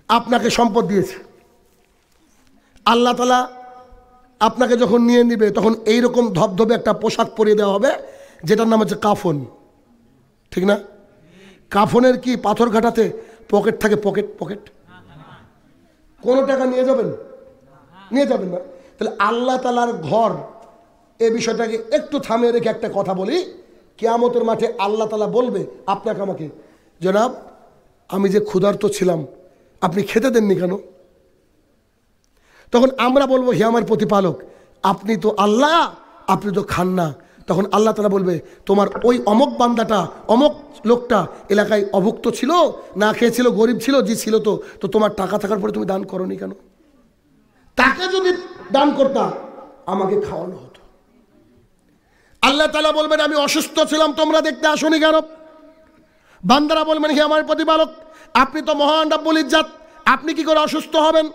Speaker 1: আপনাকে সম্পদ দিয়েছে, আল্লাহ তাআলা আপনাকে যখন নিয়ে নিবে তখন এইরকম ধবধবে একটা পোশাক পরিয়ে দেওয়া হবে, যেটার নাম হচ্ছে কাফন, ঠিক না? কাফনের কি পাথর ঘাটাতে পকেট থাকে? পকেট পকেট কোনো টাকা নিয়ে যাবেন? নিয়ে যাবেন না। তাহলে আল্লাহ তাআলার ঘর, এই বিষয়টাকে একটু থামিয়ে রেখে একটা কথা বলি। কিয়ামতের মাঠে আল্লাহ তাআলা বলবে আপনাকে আমাকে, জনাব আমি যে ক্ষুধার্ত ছিলাম আপনি খেতে দেননি কেন? তখন আমরা বলবো, হে আমার প্রতিপালক, আপনি তো আল্লাহ, আপনি তো খান না। তখন আল্লাহ তাআলা বলবে, তোমার ওই অমক বান্দাটা, অমক লোকটা এলাকায় অভুক্ত ছিল, না খেয়েছিল, গরিব ছিল, যে ছিল তো তোমার টাকা থাকার পরে তুমি দান করনি কেন? তাকে যদি দান করতা আমাকে খাওয়ানো হতো। আল্লাহ তাআলা বলবেন, আমি অসুস্থ ছিলাম, তোমরা দেখতে আসোনি কেন? বান্দারা বলবেন, হে আমার প্রতিপালক, আপনি তো মহান রব্বুল ইজ্জত, আপনি কি করে অসুস্থ হবেন?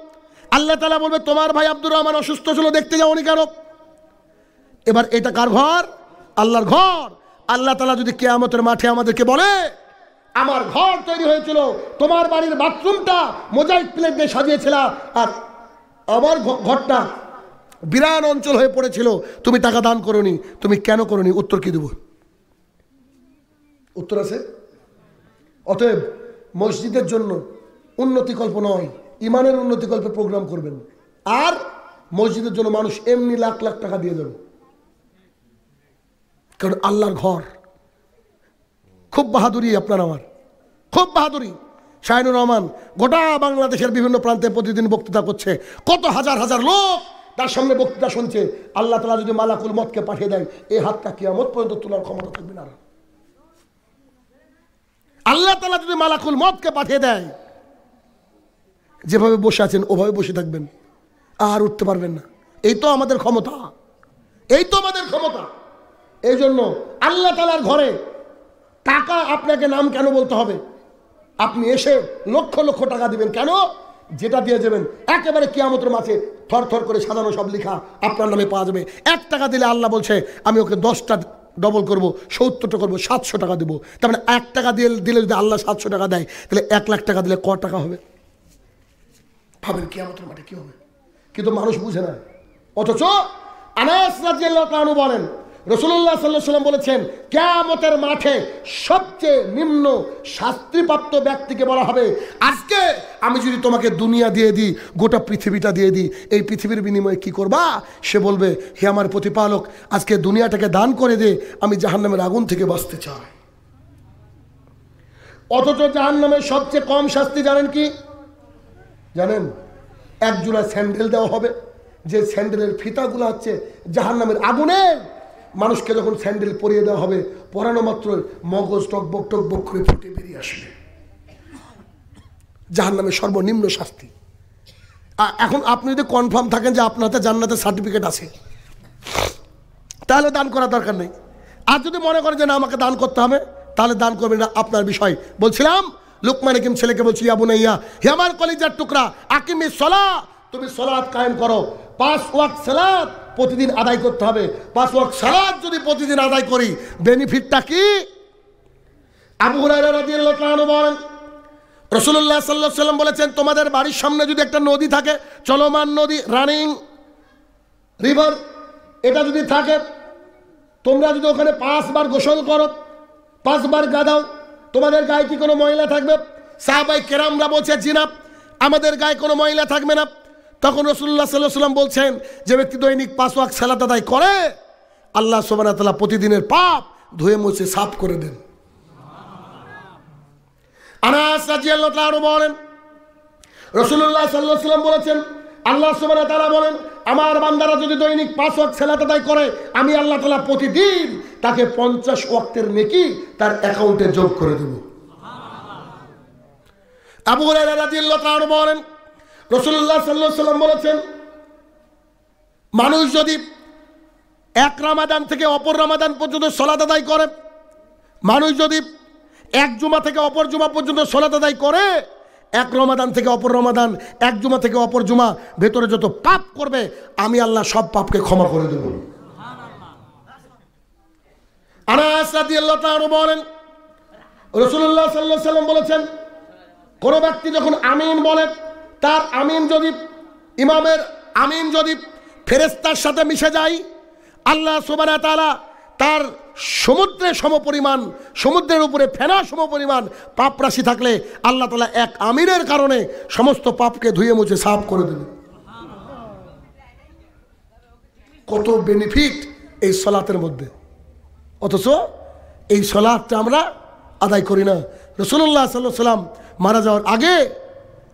Speaker 1: আল্লাহ তাআলা বলবে, তোমার ভাই আব্দুর রহমান অসুস্থ ছিল, দেখতে যাওনি কেন? এবার এটা কার ঘর? আল্লাহর ঘর। আল্লাহ তাআলা যদি কিয়ামতের মাঠে আমাদেরকে বলে, আমার ঘর তৈরি হয়েছিল, তোমার বাড়ির বাথরুমটা মোজাইক প্লেট দিয়ে সাজিয়েছিল, আর আমার ঘরটা বিরান অঞ্চল হয়ে পড়েছিল, তুমি টাকা দান করনি, তুমি কেন করনি? উত্তর কি দেব? উত্তর আছে? অতএব মসজিদের জন্য উন্নতিকল্প নয়, ইমানের উন্নতিকল্পে প্রোগ্রাম করবেন। আর মসজিদের জন্য মানুষ এমনি লাখ লাখ টাকা দিয়ে যাবে, কারণ আল্লাহর ঘর। খুব বাহাদুরি আপনার আমার, খুব বাহাদুরি। শাহিনুর রহমান গোটা বাংলাদেশের বিভিন্ন প্রান্তে প্রতিদিন বক্তৃতা করছে, কত হাজার হাজার লোক তার সামনে বক্তৃতা শুনছে। আল্লাহ তাআলা যদি মালাকুল মতকে পাঠিয়ে দেয়, এই হাতটা কিয়ামত পর্যন্ত তোলার ক্ষমতা থাকবে না। আল্লাহ তাআলা যদি মালাকুল মতকে পাঠিয়ে দেয়, যেভাবে বসে আছেন ওভাবে বসে থাকবেন, আর উঠতে পারবেন না। এই তো আমাদের ক্ষমতা, এই তো আমাদের ক্ষমতা। এই জন্য আল্লাহ তাআলার ঘরে টাকা আপনাকে নাম কেন বলতে হবে? আপনি এসে লক্ষ লক্ষ টাকা দিবেন কেন? যেটা দিয়ে যাবেন একেবারে কিয়ামতের মাঠে থর থর করে সাজানো সব লেখা আপনার নামে পাওয়া যাবে। 1 টাকা দিলে আল্লাহ বলছে আমি ওকে 10টা ডবল করবো, 70টা করবো, 700 টাকা দেবো। তার মানে 1 টাকা দিলে যদি আল্লাহ 700 টাকা দেয়, তাহলে 1 লাখ টাকা দিলে ক টাকা হবে? ভাবেন কিয়ামতের মাঠে কি হবে। কিন্তু মানুষ বুঝে না। অথচ আনাস রাদিয়াল্লাহু তাআলা বলেন, রাসূলুল্লাহ সাল্লাল্লাহু আলাইহি ওয়াসাল্লাম বলেছেন, কিয়ামতের মাঠে সবচেয়ে নিম্ন শাস্তিপ্রাপ্ত ব্যক্তিকে বলা হবে, আজকে আমি যদি তোমাকে দুনিয়া দিয়ে দিই, গোটা পৃথিবীটা দিয়ে দিই, এই পৃথিবীর বিনিময়ে কি করবা? সে বলবে, হে আমার প্রতিপালক, আজকে দুনিয়াটাকে দান করে দে, আমি জাহান্নামের আগুন থেকে বাঁচতে চাই। অথচ জাহান্নামের সবচেয়ে কম শাস্তি জানেন কি? জানেন? 1 জোড়া স্যান্ডেল দেওয়া হবে, যে স্যান্ডেলের ফিতাগুলো হচ্ছে জাহান্নামের আগুনের। মানুষকে যখন স্যান্ডেল পরিয়ে দেওয়া হবে, পরানো মাত্র মগজ টকবক টকবক করে ফুটে বেরিয়ে আসবে। জাহান্নামের সর্বনিম্ন শাস্তি। এখন আপনি যদি কনফার্ম থাকেন যে আপনার হাতে জান্নাতের সার্টিফিকেট আছে, তাহলে দান করার দরকার নেই। আর যদি মনে করেন যে না আমাকে দান করতে হবে, তাহলে দান করবেন না, আপনার বিষয়। বলছিলাম লুকমান হাকিম ছেলেকে বলছি, ইয়া বুনাইয়া, হে আমার কলিজার টুকরা, আকিমিস সালাহ, তুমি সালাত কায়েম করো। 5 ওয়াক্ত সালাত প্রতিদিন আদায় করতে হবে। 5 ওয়াক্ত সালাত যদি প্রতিদিন আদায় করি, বেনিফিটটা কি? আবু হুরায়রা রাদিয়াল্লাহু তাআলা বলেন, রাসূলুল্লাহ সাল্লাল্লাহু আলাইহি ওয়াসাল্লাম বলেছেন, তোমাদের বাড়ির সামনে যদি একটা নদী থাকে, চলমান নদী, রানিং রিভার, এটা যদি থাকে, তোমরা যদি ওখানে 5 বার গোসল করো, 5 বার গাদাও, তোমাদের গায়ে কি কোনো ময়লা থাকবে? সাহাবায়ে কেরামরা বলছে, জি না, আমাদের গায়ে কোনো ময়লা থাকবে না। তখন রাসূলুল্লাহ সাল্লাল্লাহু আলাইহি ওয়াসাল্লাম বলছেন, যে ব্যক্তি দৈনিক 5 ওয়াক্ত সালাত আদায় করে, আল্লাহ সুবহানাহু ওয়া তাআলা প্রতিদিনের পাপ ধুয়ে মুছে সাফ করে দেন। আনাস রাদিয়াল্লাহু তাআলা বলেন, রাসূলুল্লাহ সাল্লাল্লাহু আলাইহি ওয়াসাল্লাম বলেছেন, আল্লাহ সুবহানাহু ওয়া তাআলা বলেন, আমার বান্দারা যদি দৈনিক 5 ওয়াক্ত সালাত আদায় করে, আমি আল্লাহ তাআলা প্রতিদিন তাকে 50 ওয়াক্তের নেকি তার অ্যাকাউন্টে যোগ করে দেব। আবু হুরায়রা রাদিয়াল্লাহু তাআলা বলেন, রাসূলুল্লাহ সাল্লাল্লাহু আলাইহি ওয়াসাল্লাম বলেছেন, মানুষ যদি 1 রমাদান থেকে অপর রমাদান পর্যন্ত সালাত আদায় করে, মানুষ যদি 1 জুমা থেকে অপর জুমা পর্যন্ত সালাত আদায় করে, 1 রমাদান থেকে অপর রমাদান, 1 জুমা থেকে অপর জুমা, ভেতরে যত পাপ করবে আমি আল্লাহ সব পাপকে ক্ষমা করে দেব। আনাস রাদিয়াল্লাহু তাআলা বলেন, রাসূলুল্লাহ সাল্লাল্লাহু আলাইহি ওয়াসাল্লাম বলেছেন, কোন ব্যক্তি যখন আমিন বলে, তার আমিন যদি ইমামের আমিন যদি ফেরেশতার সাথে মিশে যায়। আল্লাহ সুবহানাহু ওয়া তাআলা তার সমুদ্রের সমপরিমাণ, সমুদ্রের উপরে ফেনা সমপরিমাণ পাপ রাশি থাকলে আল্লাহ তাআলা এক আমিরের কারণে সমস্ত পাপকে ধুয়ে মুছে সাফ করে দেন। কত বেনিফিট এই সালাতের মধ্যে, অথচ এই সালাতটা আমরা আদায় করি না। রাসূলুল্লাহ সাল্লাল্লাহু আলাইহি ওয়াসাল্লাম মারা যাওয়ার আগে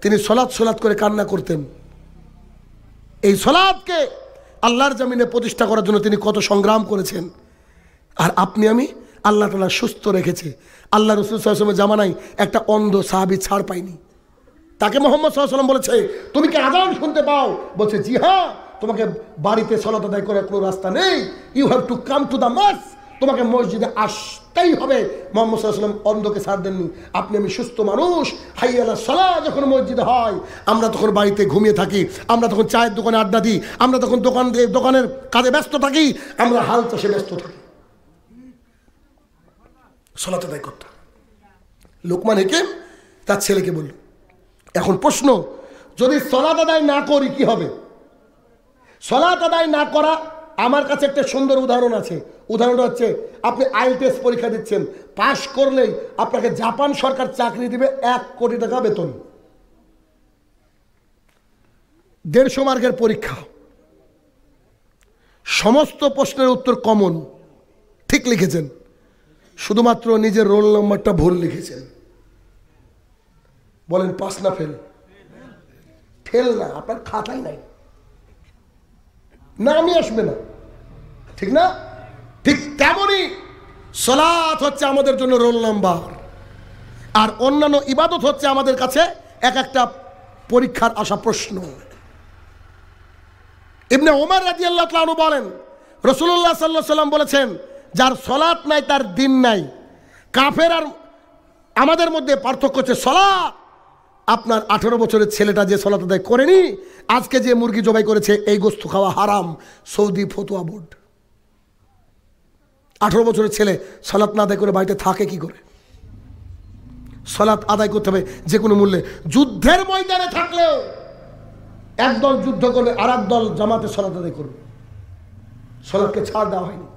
Speaker 1: তিনি সালাত করে কান্না করতেন। এই সালাতকে আল্লাহর জমিনে প্রতিষ্ঠা করার জন্য তিনি কত সংগ্রাম করেছেন। আর আপনি আমি আল্লাহ তাআলা সুস্থ রেখেছে। আল্লাহ রাসূল সাল্লাল্লাহু আলাইহি ওয়াসাল্লামের জামানায় একটা অন্ধ সাহাবী ছাড় পায়নি। তাকে মুহাম্মদ সাল্লাল্লাহু আলাইহি ওয়াসাল্লাম বলেছে, তুমি কি আযান শুনতে পাও? বলছে, জি হ্যাঁ। তোমাকে বাড়িতে সালাত আদায় করার কোনো রাস্তা নেই, you have to come to the মসজিদ, তোমাকে মসজিদে আসতেই হবে। মুহাম্মদ সাল্লাল্লাহু আলাইহি ওয়াসাল্লাম অন্ধকে ছাড় দেননি। আপনি আমি সুস্থ মানুষ, হাইয়া আলাস সালাহ যখন মসজিদে হয়, আমরা তখন বাড়িতে ঘুমিয়ে থাকি, আমরা তখন চায়ের দোকানে আড্ডা দিই, আমরা তখন দোকানের কাজে ব্যস্ত থাকি, আমরা হাল চাষে ব্যস্ত থাকি। সালাত আদায় করতে লোকমান হাকিম তার ছেলেকে বলল। এখন প্রশ্ন, যদি সালাত আদায় না করি কি হবে? সালাত আদায় না করা, আমার কাছে একটা সুন্দর উদাহরণ আছে। উদাহরণটা হচ্ছে, আপনি আইএলটিএস পরীক্ষা দিচ্ছেন, পাশ করলেই আপনাকে জাপান সরকার চাকরি দিবে 1 কোটি টাকা বেতন। 150 মার্কের পরীক্ষা, সমস্ত প্রশ্নের উত্তর কমন, ঠিক লিখেছেন, শুধুমাত্র নিজের রোল নম্বরটা ভুল লিখেছেন। বলেন পাস না ফেল? ফেল না, আপনার খাতাই নাই, নামই আসবে না, ঠিক না? ঠিক তেমনই সালাত হচ্ছে আমাদের জন্য রোল নাম্বার, আর অন্যান্য ইবাদত হচ্ছে আমাদের কাছে এক একটা পরীক্ষার আসা প্রশ্ন। ইবনে ওমর রাদিয়াল্লাহু তাআলা আনহু বলেন, রাসূলুল্লাহ সাল্লাল্লাহু আলাইহি ওয়াসাল্লাম বলেছেন, যার সালাত নাই তার দিন নাই। কাফের আর আমাদের মধ্যে পার্থক্য হচ্ছে সালাত। আপনার 18 বছরের ছেলেটা যে সালাত আদায় করেনি, আজকে যে মুরগি জবাই করেছে, এই গোশত খাওয়া হারাম, সৌদি ফতোয়া বোর্ড। 18 বছরের ছেলে সালাত না আদায় করে বাড়িতে থাকে কি করে? সালাত আদায় করতে হবে যে কোনো মূল্যে। যুদ্ধের ময়দানে থাকলেও একদল যুদ্ধ করবে, আর একদল জামাতে সালাত আদায় করবে। সালাতকে ছাড় দেওয়া হয়নি।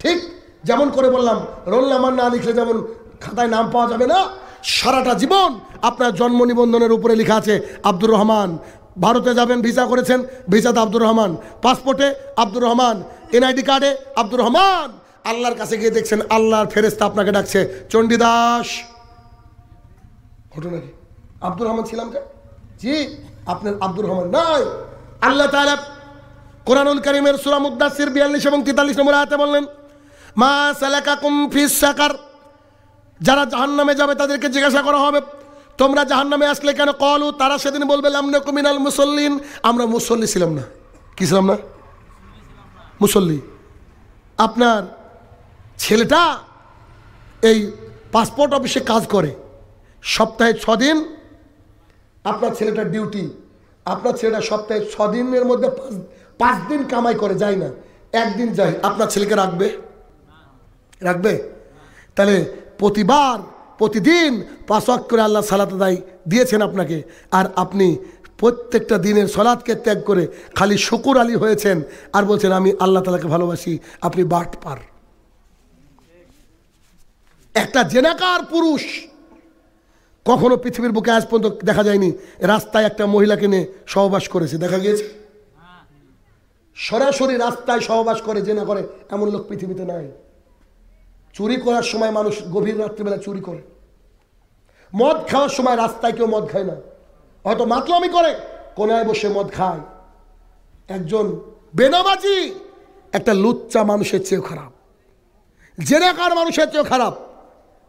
Speaker 1: ঠিক যেমন করে বললাম, রোল নাম্বার না লিখলে যেমন খাতায় নাম পাওয়া যাবে না, সারাটা জীবন আপনার জন্ম নিবন্ধনের উপরে লেখা আছে আব্দুর রহমান। ভারতে যাবেন, ভিসা করেছেন, ভিসাতে আব্দুর রহমান, পাসপোর্টে আব্দুর রহমান, এনআইডি কার্ডে আব্দুর রহমান। আল্লাহর কাছে গিয়ে দেখছেন আল্লাহর ফেরেশতা আপনাকে ডাকছে, চণ্ডীদাস। ঘটনা কি? আব্দুর রহমান ছিলাম কে? জি, আপনার আব্দুর রহমান নাই। আল্লাহ তাআলা কোরআনুল কারীমের সূরা মুদ্দাসসির 42 এবং 43 নম্বর আয়াতে বললেন, মা সালাকাকুম ফিস সাকার, যারা জাহান্নামে যাবে তাদেরকে জিজ্ঞাসা করা হবে, তোমরা জাহান্নামে আসলে কেন? কলু, তারা সেদিন বলবে, লাম নাকু মিনাল মুসাল্লিন, আমরা মুসল্লি ছিলাম না। কি ছিলাম না? মুসল্লি। আপনার ছেলেটা এই পাসপোর্ট অফিসে কাজ করে, সপ্তাহে 6 দিন আপনার ছেলেটার ডিউটি। আপনার ছেলেটা সপ্তাহে 6 দিনের মধ্যে 5 দিন কামাই করে, যায় না, 1 দিন যায়। আপনার ছেলেকে রাখবে? রাখবে? তাহলে প্রতিদিন 5 ওয়াক্ত করে আল্লাহ সালাত আদায় দিয়েছেন আপনাকে, আর আপনি প্রত্যেকটা দিনের সালাতকে ত্যাগ করে খালি শুকুর আলী হয়েছেন আর বলছেন আমি আল্লাহ তাআলাকে ভালোবাসি। আপনি বাটপার। একটা জেনাকার পুরুষ কখনো পৃথিবীর বুকে আজ পর্যন্ত দেখা যায়নি রাস্তায় একটা মহিলাকে নিয়ে সহবাস করেছে, দেখা গিয়েছে? সরাসরি রাস্তায় সহবাস করে, জেনা করে, এমন লোক পৃথিবীতে নাই। চুরি করার সময় মানুষ গভীর রাত্রিবেলা চুরি করে, মদ খাওয়ার সময় রাস্তায় কেউ মদ খায় না, হয়তো মাতলামি করে, কোনায় বসে মদ খায়। একজন বেনামাজি একটা লুচ্চা মানুষের চেয়েও খারাপ, জেনাকার মানুষের চেয়েও খারাপ,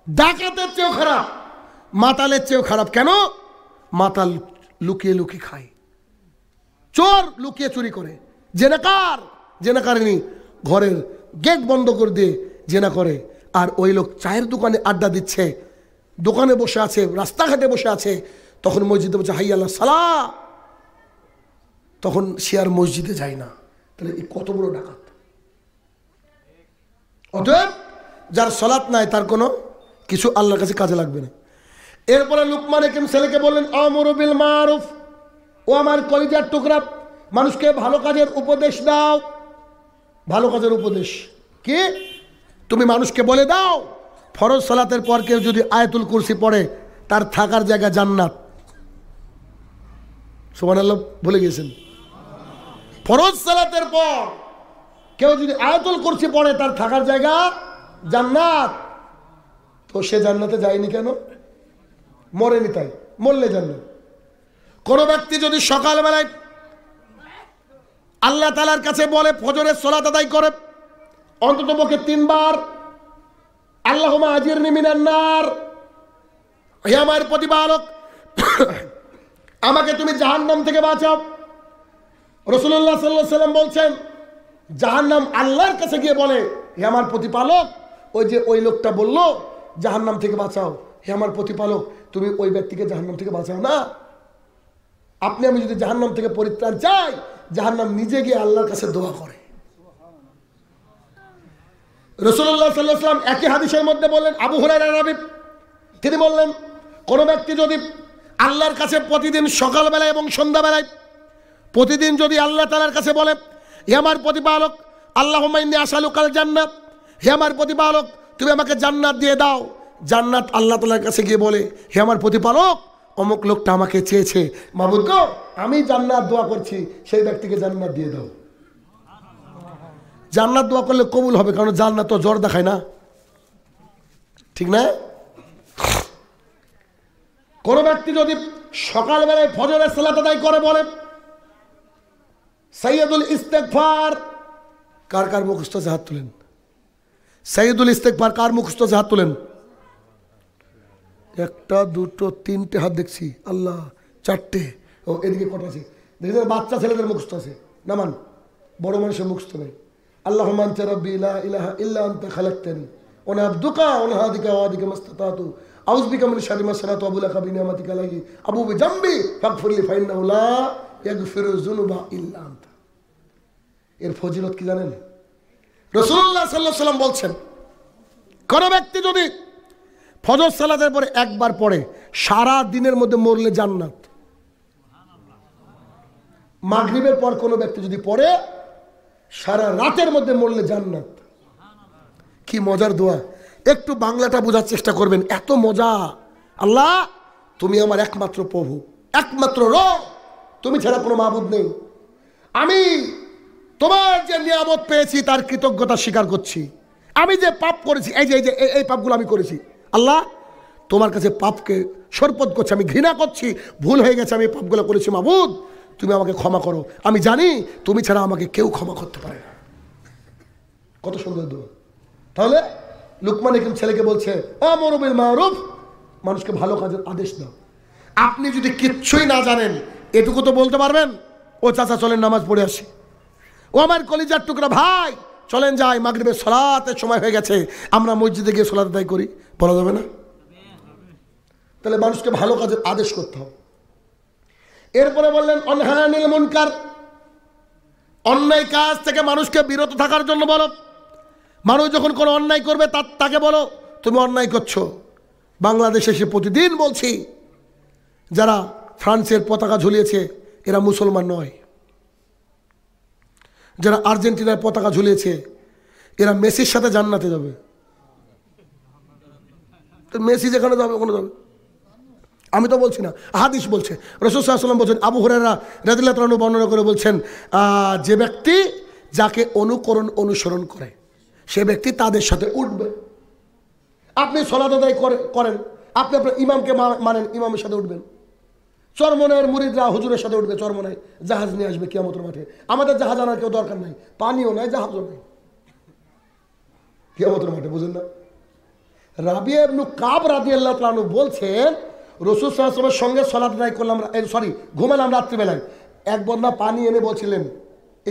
Speaker 1: ডাকাতের চেয়েও খারাপ, মাতালের চেয়েও খারাপ। কেন? মাতাল লুকিয়ে লুকিয়ে খায়, চোর লুকিয়ে চুরি করে, জেনাকারিনী ঘরের গেট বন্ধ করে দিয়ে জেনা করে। আর ওই লোক চায়ের দোকানে আড্ডা দিচ্ছে, দোকানে বসে আছে, রাস্তাঘাটে বসে আছে, তখন মসজিদে বলছে হাইয়া আলাস সালাহ, তখন সে আর মসজিদে যায় না। তাহলে এই কত বড় ডাকাত! অতএব যার সালাত নাই তার কোনো কিছু আল্লাহর কাছে কাজে লাগবে না। এরপরে লুকমান হাকিম ছেলেকে বললেন, আমরু বিল মারুফ, ও আমার কলিজার টুকরা, মানুষকে ভালো কাজের উপদেশ দাও। ভালো কাজের উপদেশ কি? তুমি মানুষকে বলে দাও ফরজ সালাতের পর কেউ যদি আয়াতুল কুরসি পড়ে তার থাকার জায়গা জান্নাত। সুবহানাল্লাহ বলে গেছেন। ফরজ সালাতের পর কেউ যদি আয়াতুল কুরসি পড়ে তার থাকার জায়গা জান্নাত। তো সে জান্নাতে যায়নি কেন? মরেনি তাই, মরলে জান্নাত। কোন ব্যক্তি যদি সকালবেলায় আল্লাহ তাআলার কাছে বলে ফজরের সালাত আদায় করে অন্ততপক্ষে 3 বার আল্লাহুম্মা আজিরনি মিনান নার, হে আমার প্রতিপালক আমাকে তুমি জাহান্নাম থেকে বাঁচাও। রাসূলুল্লাহ সাল্লাল্লাহু আলাইহি ওয়াসাল্লাম বলছেন জাহান্নাম আল্লাহর কাছে গিয়ে বলে হে আমার প্রতিপালক, ওই যে ওই লোকটা বলল জাহান্নাম থেকে বাঁচাও, হে আমার প্রতিপালক তুমি ওই ব্যক্তিকে জাহান্নাম থেকে বাঁচাও না। আপনি আমি যদি জাহান্নাম থেকে পরিত্রাণ চাই, জাহান্নাম নিজে গিয়ে আল্লাহর কাছে দোয়া করে। রাসূলুল্লাহ সাল্লাল্লাহু আলাইহি ওয়াসাল্লাম একই হাদিসের মধ্যে বললেন, আবু হুরায়রা রাবী তিনি বললেন কোন ব্যক্তি যদি আল্লাহর কাছে প্রতিদিন সকালবেলায় এবং সন্ধ্যাবেলায় প্রতিদিন যদি আল্লাহ তাআলার কাছে বলে হে আমার প্রতিপালক আল্লাহুম্মা ইন্নী আসআলুকাল জান্নাত, হে আমার প্রতিপালক তুমি আমাকে জান্নাত দিয়ে দাও। জান্নাত আল্লাহ তাআলার কাছে গিয়ে বলে হে আমার প্রতিপালক অমুক লোকটা আমাকে চেয়েছে, মাবুদ গো আমি জান্নাত দোয়া করছি, সেই ব্যক্তিকে জান্নাত দিয়ে দাও। জান্নাত দোয়া করলে কবুল হবে, কারণ জান্নাত তো জ্বর দেখায় না, ঠিক না? কোন ব্যক্তি যদি সকালবেলায় ফজরের সালাত আদায় করে বলে সাইয়্যিদুল ইস্তেগফার, কার কার মুখস্থ আছে হাত তুলেন। সাইয়্যিদুল ইস্তেগফার কার মুখস্থ আছে হাত তুলেন। 1 2 3টে হাত দেখছি, আল্লাহ 4টে, ও এদিকে কটা আছে দেখেন? বাচ্চা ছেলেদের মুখস্থ আছে, নামান বড় মানুষের মুখস্থ নেই। আল্লাহুম্মা আনতা রাব্বি লা ইলাহা ইল্লা আনতা খালাকতানি ওয়া আনা আবদুকা ওয়া হাদিকা ওয়া হাদিকা মাসতাতাতু আউযু বিকা মিন শাররি মা সানাতু ওয়া বুলাকা বিনিয়ামাতিকা আলাইহি আবু বিজামবি ফাগফিরলি ফাইন্নাহু লা ইয়াগফিরুয যুনুবা ইল্লা আনতা। এর ফজিলত কি জানেন? রাসূলুল্লাহ সাল্লাল্লাহু আলাইহি ওয়াসাল্লাম বলছেন কোন ব্যক্তি যদি ফজর সালাতের পরে একবার পড়ে সারা দিনের মধ্যে মরলে জান্নাত। মাগরিবের পর কোন ব্যক্তি যদি পড়ে সারা রাতের মধ্যে মরলে জান্নাত। কি মজার দোয়া! একটু বাংলাটা বোঝার চেষ্টা করবেন, এত মজা। আল্লাহ তুমি আমার একমাত্র প্রভু, একমাত্র রব, তুমি ছাড়া কোনো মাবুদ নেই। আমি তোমার যে নিয়ামত পেয়েছি তার কৃতজ্ঞতা স্বীকার করছি। আমি যে পাপ করেছি এই পাপগুলো আমি করেছি, আল্লাহ তোমার কাছে পাপকে সরপদ করছি, আমি ঘৃণা করছি, ভুল হয়ে গেছে, আমি পাপগুলো করেছি, মাবুদ তুমি আমাকে ক্ষমা করো। আমি জানি তুমি ছাড়া আমাকে কেউ ক্ষমা করতে পারে না। কত সুন্দর দোয়া! তাহলে লুকমান হাকিম ছেলেকে বলছে আমরু বিল মারুফ, মানুষকে ভালো কাজের আদেশ দাও। আপনি যদি কিচ্ছুই না জানেন এটুকু তো বলতে পারবেন, ও চাচা চলেন নামাজ পড়ে আসি, ও আমার কলিজার টুকরা ভাই চলেন যাই, মাগরিবের সালাতের সময় হয়ে গেছে, আমরা মসজিদে গিয়ে সালাত আদায় করি, বলা যাবে না? তাহলে মানুষকে ভালো কাজের আদেশ করতে হবে। এরপরে বললেন অনহানিল মুনকার, অন্যায় কাজ থেকে মানুষকে বিরত থাকার জন্য বলো। মানুষ যখন কোনো অন্যায় করবে তাকে বলো তুমি অন্যায় করছো। বাংলাদেশে সে প্রতিদিন বলছি যারা ফ্রান্সের পতাকা ঝুলিয়েছে এরা মুসলমান নয়, যারা আর্জেন্টিনার পতাকা ঝুলিয়েছে এরা মেসির সাথে জান্নাতে যাবে। তো মেসি যেখানে যাবে ওখানে যাবে, আমি তো বলছি না, হাদিস বলছে। রাসূল সাল্লাল্লাহু আলাইহি ওয়াসাল্লাম বলছেন, আবু হুরায়রা রাদিয়াল্লাহু তাআলা বর্ণনা করে বলছেন যে ব্যক্তি যাকে অনুসরণ করে সে ব্যক্তি তাদের সাথে উঠবে। আপনি সালাত আদায় করেন, আপনি আপনার ইমামকে মানেন, ইমামের সাথে উঠবেন। চরমনায়ের মুরিদরা হুজুরের সাথে উঠবে, চরমনায় জাহাজ নিয়ে আসবে কিয়ামতের মাঠে। আমাদের জাহাজ আনার কেউ দরকার নাই, পানিও নাই জাহাজও নাই কিয়ামতের মাঠে, বুঝেন না? রাবিয়া ইবনে কাব রাদিয়াল্লাহু তাআলা আনহু বলছেন রাসূল সাল্লাল্লাহু আলাইহি ওয়াসাল্লামের সঙ্গে সালাত আদায় করলাম, ঘুমালাম রাত্রিবেলায়, এক বন্যা পানি এনে বলছিলেন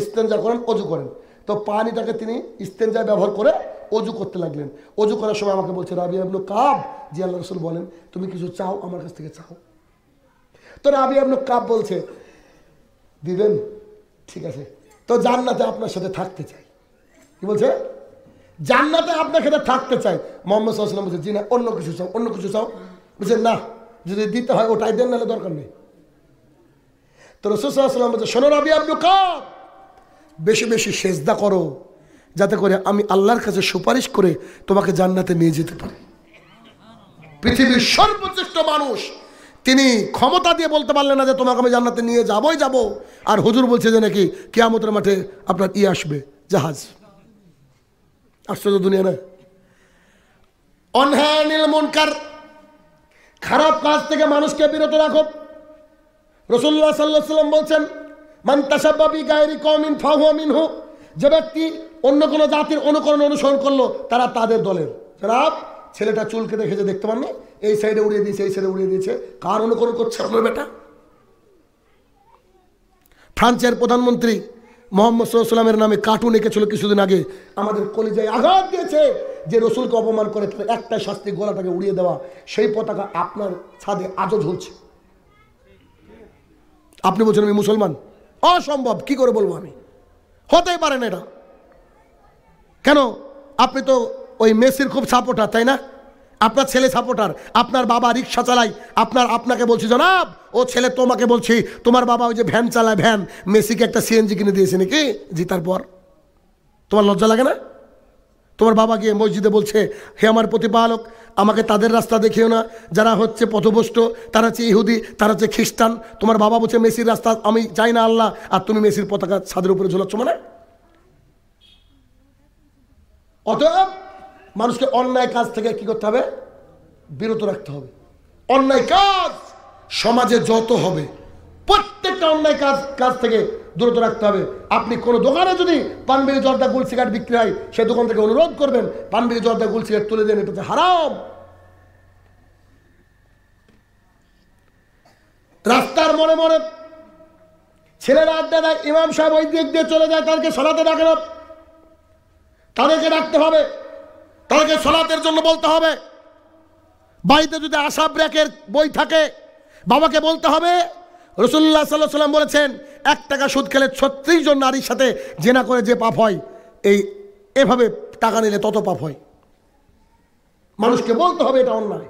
Speaker 1: ইস্তেনজা করেন, অজু করেন। তো পানিটাকে তিনি ইস্তেনজা ব্যবহার করে অজু করতে লাগলেন। অজু করার সময় আমাকে বলছে রাবিয়া ইবনে কাব, জি আল্লাহর রাসূল বলেন তুমি কিছু চাও আমার কাছ থেকে চাও। তো রাবিয়া ইবনে কাব বলছে দিবেন, ঠিক আছে, তো জান্নাতে আপনার সাথে থাকতে চাই। কি বলছে? জান্নাতে আপনার সাথে থাকতে চাই। মুহাম্মদ সাল্লাল্লাহু আলাইহি ওয়াসাল্লাম বলছে জি না, অন্য কিছু চাও, অন্য কিছু চাও। বলছে না, যদি দিতে হয় ওটাই দেন, নাহলে দরকার নেই। তো রাসূল সাল্লাল্লাহু আলাইহি ওয়াসাল্লাম বলছে, শোনো রাবিয়া ইবনে কাব, বেশি বেশি সেজদা করো, যাতে করে আমি আল্লাহর কাছে সুপারিশ করে তোমাকে জান্নাতে নিয়ে যেতে পারি। পৃথিবীর সর্বশ্রেষ্ঠ মানুষ, তিনি ক্ষমতা দিয়ে বলতে পারলেন না যে তোমাকে আমি জান্নাতে নিয়ে যাবই যাব, আর হুজুর বলছে যে নাকি কিয়ামতের মাঠে আপনার আসবে জাহাজ। আশ্চর্য দুনিয়া না? অনহানিল মুনকার, খারাপ কাজ থেকে মানুষকে বিরত রাখো। রাসূলুল্লাহ সাল্লাল্লাহু আলাইহি ওয়াসাল্লাম বলছেন, মান তাশাব্বা বিগায়রি কওমিন ফাহুয়া মিনহু, যে ব্যক্তি অন্য কোনো জাতির অনুসরণ করলো তারা তাদের দলের। জনাব, ছেলেটা চুলকে দেখেছে, দেখতে পান না, এই সাইডে উড়িয়ে দিয়েছে, এই সাইডে উড়িয়ে দিয়েছে, কার অনুকরণ করছে আপনার বেটা? ফ্রান্সের প্রধানমন্ত্রী মোহাম্মদ সাল্লাল্লাহু আলাইহি ওয়াসাল্লামের নামে কার্টুন এঁকেছিল কিছুদিন আগে, আমাদের কলিজায় আঘাত দিয়েছে যে রসুলকে অপমান করে তার একটাই শাস্তি, গলাটাকে উড়িয়ে দেওয়া। সেই পতাকা আপনার ছাদে আজও ঝুলছে। আপনি বলছেন আমি মুসলমান? অসম্ভব, কি করে বলবো আমি? হতেই পারে না এটা। কেন? আপনি তো ওই মেসির খুব সাপোর্টার, তাই না? আপনার ছেলে সাপোর্টার, আপনার বাবা রিক্সা চালায়, আপনাকে বলছি জনাব, ও ছেলে তোমাকে বলছি, তোমার বাবা ওই যে ভ্যান চালায়, ভ্যান, মেসিকে একটা সিএনজি কিনে দিয়েছে নাকি জিতার পর? তোমার লজ্জা লাগে না? তোমার বাবা গিয়ে মসজিদে বলছে, হে আমার প্রতিপালক, আমাকে তাদের রাস্তা দেখিও না যারা হচ্ছে পথভ্রষ্ট, তারা হচ্ছে ইহুদি, তারা হচ্ছে খ্রিস্টান। তোমার বাবা বলছে মেসির রাস্তা আমি চাই না আল্লাহ, আর তুমি মেসির পতাকা ছাদের উপরে ঝোলাচ্ছ মানে? অতএব মানুষকে অন্যায় কাজ থেকে কি করতে হবে? বিরত রাখতে হবে। অন্যায় কাজ সমাজে যত হবে প্রত্যেকটা অন্যায় কাজ থেকে দূরত রাখতে হবে। আপনি কোনো দোকানে যদি পানবিড়ি জর্দা গুল সিগারেট বিক্রি হয়, সে দোকান থেকে অনুরোধ করবেন পানবিড়ি জর্দা গুল সিগারেট তুলে দেন, এটা হারাম। রাস্তার মনে মনে ছেলেরা আড্ডা দেয়, ইমাম সাহেব ওই দিক দিয়ে চলে যায়, তাদেরকে সলাতে ডাকে না, তাদেরকে ডাকতে হবে, তাদেরকে সলাতের জন্য বলতে হবে। বাড়িতে যদি আশা ব্রেকের বই থাকে, বাবাকে বলতে হবে। রাসূলুল্লাহ সাল্লাল্লাহু আলাইহি ওয়াসাল্লাম বলেছেন, 1 টাকা সুদ খেলে 36 জন নারীর সাথে জেনা করে যে পাপ হয়, এভাবে টাকা নিলে তত পাপ হয়। মানুষকে বলতে হবে এটা অন্যায়।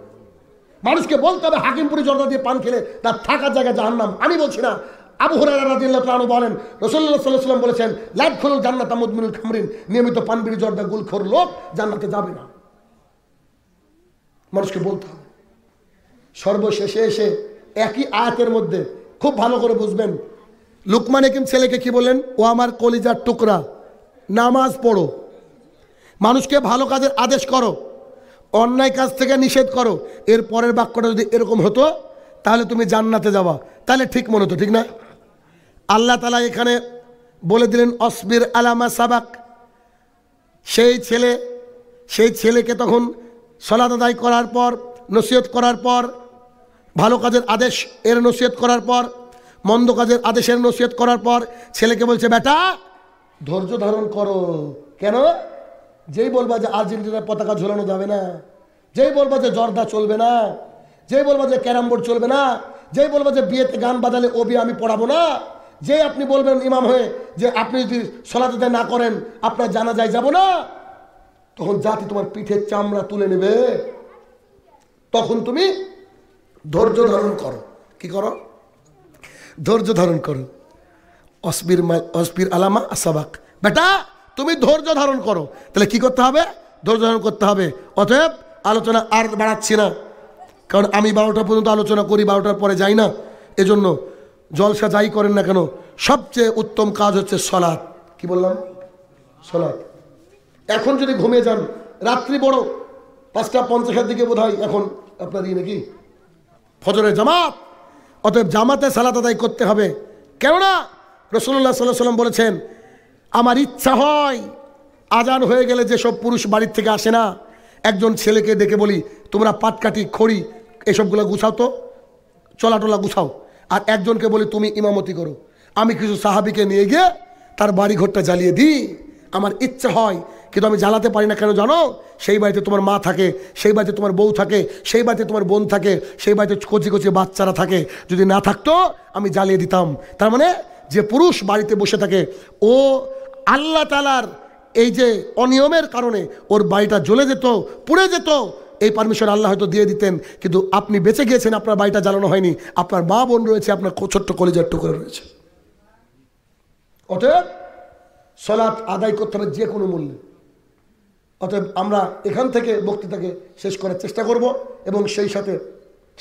Speaker 1: মানুষকে বলতে হবে হাকিমপুরি জর্দা দিয়ে পান খেলে তার থাকার জায়গা জাহান্নাম। আমি বলছি না, আবু হুরায়রা রাদিয়াল্লাহু তাআলা বলেন, রাসূলুল্লাহ সাল্লাল্লাহু আলাইহি ওয়াসাল্লাম বলেছেন, লা ইয়াদখুলুল জান্নাতা মুদমিনুল খামরিন, নিয়মিত পানবিড়ি জর্দা গুলখোর লোক জান্নাতে যাবে না। মানুষকে বলতে হবে। সর্বশেষে এসে একই আয়াতের মধ্যে খুব ভালো করে বুঝবেন, লুকমান হাকিম ছেলেকে কি বলেন? ও আমার কলিজার টুকরা, নামাজ পড়ো, মানুষকে ভালো কাজের আদেশ করো, অন্যায় কাজ থেকে নিষেধ করো। এর পরের বাক্যটা যদি এরকম হতো তাহলে তুমি জান্নাতে যাবা, তাহলে ঠিক মনে হতো, ঠিক না? আল্লাহ তাআলা এখানে বলে দিলেন অসবির আলামা সাবাক। সেই ছেলেকে তখন সালাত আদায় করার পর, নসিহত করার পর, ভালো কাজের আদেশ এর নসিহত করার পর, মন্দ কাজের আদেশের নসিহত করার পর ছেলেকে বলছে, বেটা ধৈর্য ধারণ করো। কেন? যেই বলবা যে আর্জেন্টিনার পতাকা ঝোলানো যাবে না, যেই বলবা যে জর্দা চলবে না, যেই বলবা যে ক্যারাম বোর্ড চলবে না, যেই বলবা যে বিয়েতে গান বাজালে ও বিয়ে আমি পড়াবো না, যে আপনি বলবেন ইমাম হয়ে যে আপনি যদি সালাত আদায় না করেন আপনার জানাজায় যাব না, তখন জাতি তোমার পিঠের চামড়া তুলে নেবে। তখন তুমি ধৈর্য ধারণ করো। কি করো? ধৈর্য ধারণ করো। অসবির আলামা আসাবাক, বেটা তুমি ধৈর্য ধারণ করো। তাহলে কি করতে হবে? ধৈর্য ধারণ করতে হবে। অতএব আলোচনা আর বাড়াচ্ছি না, কারণ আমি 12টা পর্যন্ত আলোচনা করি, 12টার পরে যাই না। এজন্য জলসা যাই করেন না কেন, সবচেয়ে উত্তম কাজ হচ্ছে সলাৎ। কি বললাম? সলাৎ। এখন যদি ঘুমিয়ে যান, রাত্রি বড় 5:50 দিকে বোধ হয় এখন আপনার নাকি ফজরের জামাত, অতএব জামাতে সালাত আদায় করতে হবে। কেননা রাসূলুল্লাহ সাল্লাল্লাহু আলাইহি ওয়াসাল্লাম বলেছেন, আমার ইচ্ছা হয় আজান হয়ে গেলে যেসব পুরুষ বাড়ির থেকে আসে না, একজন ছেলেকে ডেকে বলি, তোমরা পাটকাঠি খড়ি এসবগুলো গুছাও, তো চলাটোলা গুছাও, আর একজনকে বলি তুমি ইমামতি করো। আমি কিছু সাহাবীকে নিয়ে গিয়ে তার বাড়ি ঘরটা জ্বালিয়ে দিই। আমার ইচ্ছা হয়, কিন্তু আমি জ্বালাতে পারি না। কেন জানো? সেই বাড়িতে তোমার মা থাকে, সেই বাড়িতে তোমার বউ থাকে, সেই বাড়িতে তোমার বোন থাকে, সেই বাড়িতে কচি কচি বাচ্চারা থাকে। যদি না থাকতো আমি জ্বালিয়ে দিতাম। তার মানে যে পুরুষ বাড়িতে বসে থাকে, ও আল্লাহ তাআলার এই যে অনিয়মের কারণে ওর বাড়িটা জ্বলে যেত, পুড়ে যেত, এই পারমিশন আল্লাহ হয়তো দিয়ে দিতেন, কিন্তু আপনি বেঁচে গিয়েছেন, আপনার বাড়িটা জ্বালানো হয়নি, আপনার মা বোন রয়েছে, আপনার ছোট্ট কলিজার টুকরো রয়েছে। অতএব সালাত আদায় করতে হবে যে কোনো মূল্যে। অতএব আমরা এখান থেকে বক্তৃতাকে শেষ করার চেষ্টা করব, এবং সেই সাথে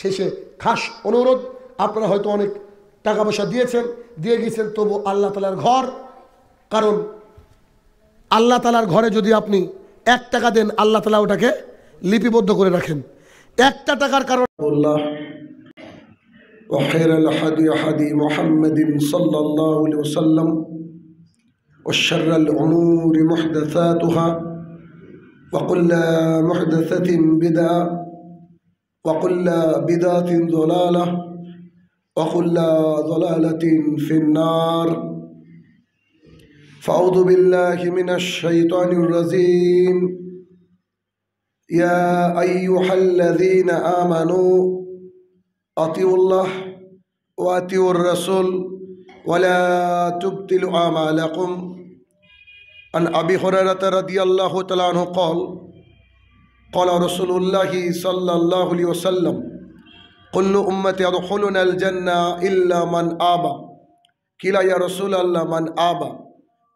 Speaker 1: শেষে খাস অনুরোধ, আপনারা হয়তো অনেক টাকা পয়সা দিয়ে গিয়েছেন, তবু আল্লাহ তাআলার ঘর, কারণ আল্লাহ তাআলার ঘরে যদি আপনি 1 টাকা দেন, আল্লাহ তাআলা ওটাকে লিপিবদ্ধ করে রাখেন। 1টা টাকার কারণ আল্লাহ وخير الهدي هدي محمد صلى الله عليه وسلم وشر الأمور محدثاتها وكل محدثة بدعة وكل بدعة ضلالة وكل ضلالة في النار فأعوذ بالله من الشيطان الرجيم يا أيها الذين آمنوا أطيعوا الله وأطيعوا الرسول ولا تبطلوا أعمالكم عن أبي هريرة رضي الله تعالى عنه قال قال رسول الله صلى الله عليه وسلم كل أمتي يدخلون الجنة إلا من آبى قيل يا رسول الله من آبى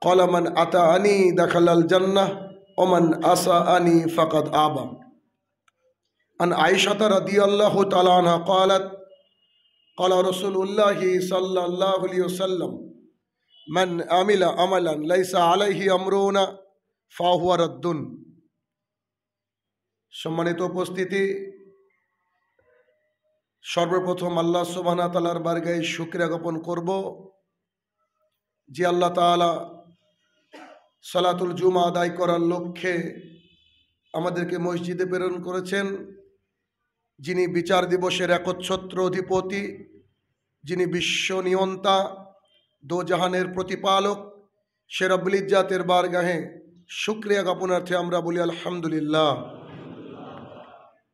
Speaker 1: قال من أطاعني دخل الجنة ومن عصاني فقد آبى عن عائشة رضي الله تعالى عنها قالت قال رسول الله صلى الله عليه وسلم من عمل عملا ليس عليه أمرنا فهو رد। সম্মানিত উপস্থিতি, সর্বপ্রথম আল্লাহ সুবহানাহু ওয়া তাআলার বারগাহে শুকরিয়া জ্ঞাপন করব যে আল্লাহ তাআলা সালাতুল জুমা আদায় করার লক্ষ্যে আমাদেরকে মসজিদে প্রেরণ করেছেন, যিনি বিচার দিবসের একচ্ছত্র অধিপতি, যিনি বিশ্ব নিয়ন্তা, দোজাহানের প্রতিপালক, সে রব্বুল ইজ্জাতের বারগাহে শুকরিয়া জ্ঞাপনার্থে আমরা বলি আলহামদুলিল্লাহ।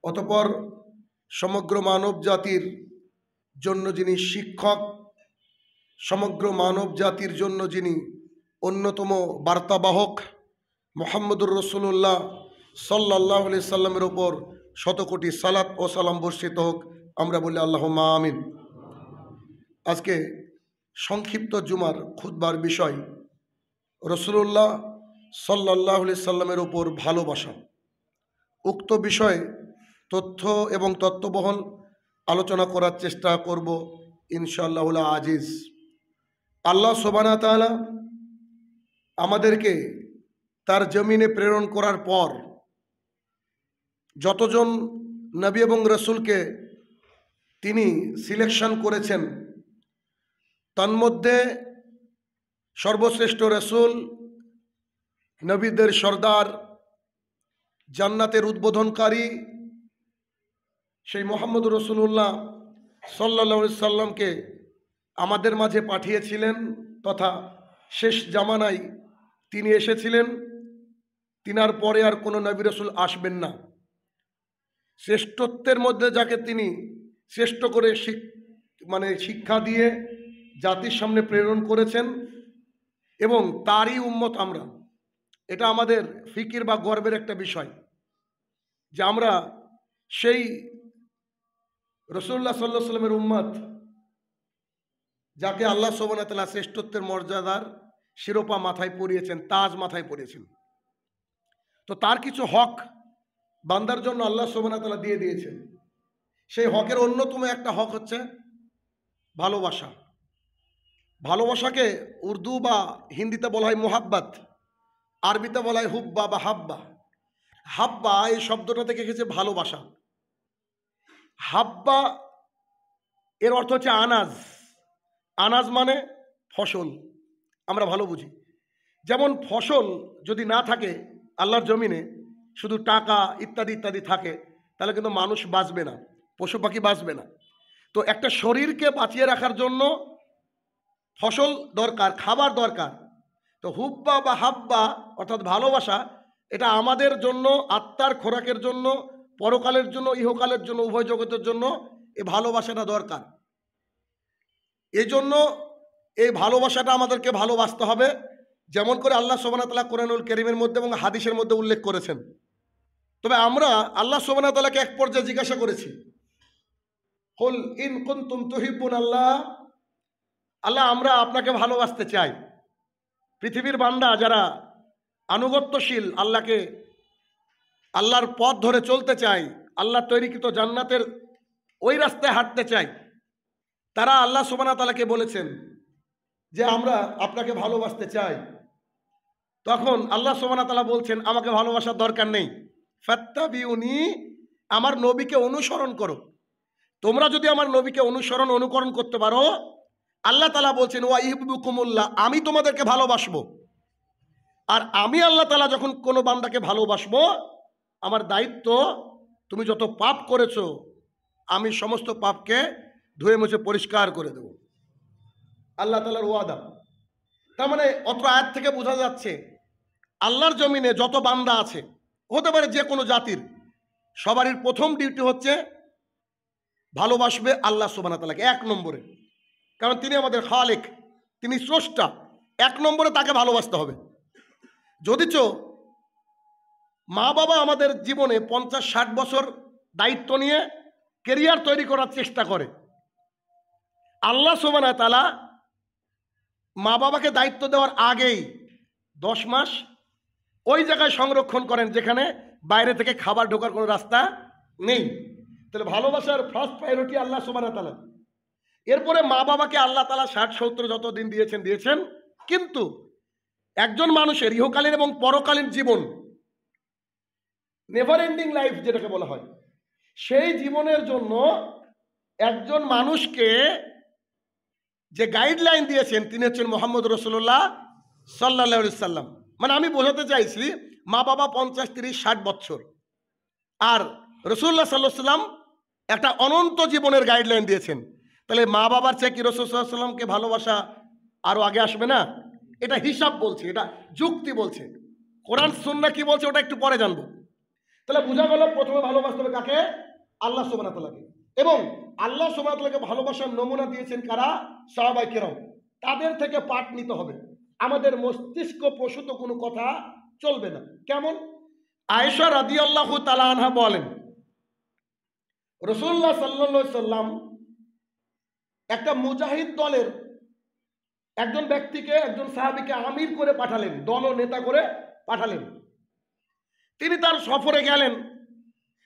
Speaker 1: অতঃপর সমগ্র মানব জাতির জন্য যিনি শিক্ষক, সমগ্র মানব জাতির জন্য যিনি অন্যতম বার্তাবাহক, মুহাম্মদুর রাসূলুল্লাহ সাল্লাল্লাহু আলাইহি সাল্লামের ওপর শতকোটি সালাত ও সালাম বর্ষিত হোক, আমরা বলি আল্লাহুম্মা আমিন। আজকে সংক্ষিপ্ত জুমার খুতবার বিষয় রাসূলুল্লাহ সাল্লাল্লাহু আলাইহি সাল্লামের ওপর ভালোবাসা। উক্ত বিষয়ে তথ্য এবং তত্ত্ববহল আলোচনা করার চেষ্টা করব ইনশাআল্লাহুল আজিজ। আল্লাহ সুবহানাহু ওয়া তাআলা আমাদেরকে তার জমিনে প্রেরণ করার পর যতজন নবী এবং রসুলকে তিনি সিলেকশন করেছেন, তন্মধ্যে সর্বশ্রেষ্ঠ রসুল, নবীদের সর্দার, জান্নাতের উদ্বোধনকারী সেই মুহাম্মদুর রাসূলুল্লাহ সাল্লাল্লাহু আলাইহি সাল্লামকে আমাদের মাঝে পাঠিয়েছিলেন, তথা শেষ জামানায় তিনি এসেছিলেন। তিনার পরে আর কোনো নবী রসুল আসবেন না। শ্রেষ্ঠত্বের মধ্যে যাকে তিনি শ্রেষ্ঠ করে শিক্ষা দিয়ে জাতির সামনে প্রেরণ করেছেন, এবং তারই উম্মত আমরা। এটা আমাদের ফিকির বা গর্বের একটা বিষয় যে আমরা সেই রাসূলুল্লাহ সাল্লাল্লাহু আলাইহি সাল্লামের উম্মত, যাকে আল্লাহ সুবহানাহু ওয়া তাআলা শ্রেষ্ঠত্বের মর্যাদার শিরোপা মাথায় পরিয়েছেন, তাজ মাথায় পরিয়েছেন। তো তার কিছু হক বান্দার জন্য আল্লাহ সুবহানাহু ওয়া তাআলা দিয়ে দিয়েছেন। সেই হকের অন্যতম একটা হক হচ্ছে ভালোবাসা। ভালোবাসাকে উর্দু বা হিন্দিতে বলা হয় মোহাব্বত, আরবিতে বলা হয় হুব্বা বা হাব্বা। হাব্বা এই শব্দটা থেকে এসেছে ভালোবাসা। হাব্বা এর অর্থ হচ্ছে আনাজ। আনাজ মানে ফসল, আমরা ভালো বুঝি। যেমন ফসল যদি না থাকে আল্লাহর জমিনে, শুধু টাকা ইত্যাদি ইত্যাদি থাকে, তাহলে কিন্তু মানুষ বাঁচবে না, পশু পাখি বাঁচবে না। তো একটা শরীরকে বাঁচিয়ে রাখার জন্য ফসল দরকার, খাবার দরকার। তো হুব্বা বা হাব্বা অর্থাৎ ভালোবাসা, এটা আমাদের জন্য আত্মার খোরাকের জন্য, পরকালের জন্য, ইহকালের জন্য, উভয় জগতের জন্য এই ভালোবাসাটা দরকার। এই জন্য এই ভালোবাসাটা আমাদেরকে ভালোবাসতে হবে, যেমন করে আল্লাহ সুবহানাহু ওয়া তাআলা কোরআনুল কারীমের মধ্যে এবং হাদিসের মধ্যে উল্লেখ করেছেন। তবে আমরা আল্লাহ সুবহানাহু ওয়া তাআলাকে এক পর্যায়ে জিজ্ঞাসা করেছি, কুল ইন কুনতুম তুহিব্বুন আল্লাহ, আল্লাহ আমরা আপনাকে ভালোবাসতে চাই। পৃথিবীর বান্দা যারা আনুগত্যশীল, আল্লাহর পথ ধরে চলতে চায়, আল্লাহ তৈরিকৃত জান্নাতের ওই রাস্তায় হাঁটতে চায়, তারা আল্লাহ সুবহানাহু ওয়া তাআলাকে বলেছেন যে আমরা আপনাকে ভালোবাসতে চাই। তখন আল্লাহ সুবহানাহু ওয়া তাআলা বলছেন আমাকে ভালোবাসার দরকার নেই, ফাত্তাবিউনি, আমার নবীকে অনুসরণ করো। তোমরা যদি আমার নবীকে অনুকরণ করতে পারো, আল্লাহ তাআলা বলছেন ওয়া ইহবিবুকুমুল্লাহ, আমি তোমাদেরকে ভালোবাসবো। আর আমি আল্লাহ তাআলা যখন কোনো বান্দাকে ভালোবাসবো, আমার দায়িত্ব তুমি যত পাপ করেছো আমি সমস্ত পাপকে ধুয়ে মুছে পরিষ্কার করে দেব, আল্লাহ তাআলার ওয়াদা। তার মানে অত্র আয়াত থেকে বোঝা যাচ্ছে আল্লাহর জমিনে যত বান্দা আছে, হতে পারে যে কোনো জাতির, সবারই প্রথম ডিউটি হচ্ছে ভালোবাসবে আল্লাহ সুবহানাহু ওয়া তাআলাকে এক নম্বরে। কারণ তিনি আমাদের খালেক, তিনি স্রষ্টা, এক নম্বরে তাকে ভালোবাসতে হবে। যদিচ মা বাবা আমাদের জীবনে 50-60 বছর দায়িত্ব নিয়ে কেরিয়ার তৈরি করার চেষ্টা করে, আল্লাহ সুবহানাহু ওয়া তাআলা মা বাবাকে দায়িত্ব দেওয়ার আগেই 10 মাস ওই জায়গায় সংরক্ষণ করেন যেখানে বাইরে থেকে খাবার ঢোকার কোনো রাস্তা নেই। তাহলে ভালোবাসার ফার্স্ট প্রায়োরিটি আল্লাহ সুবহানাহু ওয়া তাআলা। এরপরে মা বাবাকে আল্লাহ তাআলা 60-70 যত দিন দিয়েছেন, কিন্তু একজন মানুষের ইহকালীন এবং পরকালীন জীবন, নেভার এন্ডিং লাইফ যেটাকে বলা হয়, সেই জীবনের জন্য একজন মানুষকে যে গাইডলাইন দিয়েছেন তিনি হচ্ছেন মুহাম্মদ রাসূলুল্লাহ সাল্লাল্লাহু আলাইহি সাল্লাম। মানে আমি বোঝাতে চাইছি মা বাবা 50, 30, 60 বছর, আর রাসূলুল্লাহ সাল্লাল্লাহু আলাইহি সাল্লাম একটা অনন্ত জীবনের গাইডলাইন দিয়েছেন। তাহলে মা বাবার চেয়ে কি রাসূল সাল্লাল্লাহু আলাইহি সাল্লামকে ভালোবাসা আরো আগে আসবে না? এটা হিসাব বলছে, এটা যুক্তি বলছে। কোরআন সুন্নাহ কি বলছে ওটা একটু পরে জানবো। তাহলে বোঝা গেল প্রথমে ভালোবাসতে হবে কাকে? আল্লাহ সুবহানাহু ওয়া তাআলাকে। এবং আল্লাহ সুবহানাহু ওয়া তাআলাকে ভালোবাসার নমুনা দিয়েছেন কারা? সাহাবায়ে কেরাম। তাদের থেকে পাঠ নিতে হবে, আমাদের মস্তিষ্ক প্রসূত কোনো কথা চলবে না। কেমন? আয়েশা রাদিয়াল্লাহু তাআলা আনহা বলেন, রাসূলুল্লাহ সাল্লাল্লাহু আলাইহি সাল্লাম একটা মুজাহিদ দলের একজন ব্যক্তিকে, একজন সাহাবীকে আমির করে পাঠালেন, দল নেতা করে পাঠালেন। তিনি তার সফরে গেলেন,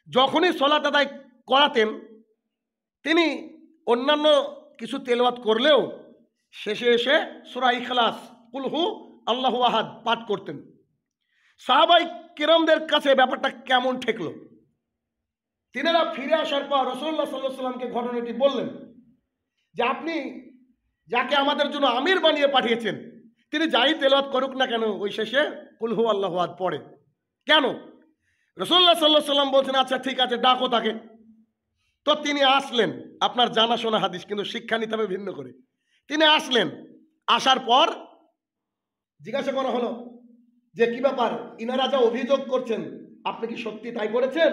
Speaker 1: যখনই সালাত আদায় করাতেন তিনি অন্যান্য কিছু তেলাওয়াত করলেও শেষে এসে সূরা ইখলাস, কুল হু আল্লাহু আহাদ পাঠ করতেন। সাহাবায়ে কেরামদের কাছে ব্যাপারটা কেমন ঠেকলো। তিনারা ফিরে আসার পর রাসূলুল্লাহ সাল্লাল্লাহু আলাইহি সাল্লামকে ঘটনাটি বললেন যে আপনি যাকে আমাদের জন্য আমির বানিয়ে পাঠিয়েছেন তিনি যাই তেলাওয়াত করুক না কেন ওই শেষে কুল হু আল্লাহু আহাদ পড়ে কেন? রাসূলুল্লাহ সাল্লাল্লাহু আলাইহি সাল্লাম বলছেন আচ্ছা ঠিক আছে, ডাকো তাকে। তো তিনি আসলেন, আপনার জানাশোনা হাদিস কিন্তু শিক্ষা নিতে হবে ভিন্ন করে। তিনি আসলেন, আসার পর জিজ্ঞাসা করা হলো যে কি ব্যাপার, ইনারা যা অভিযোগ করছেন আপনি কি সত্যি তাই করেছেন?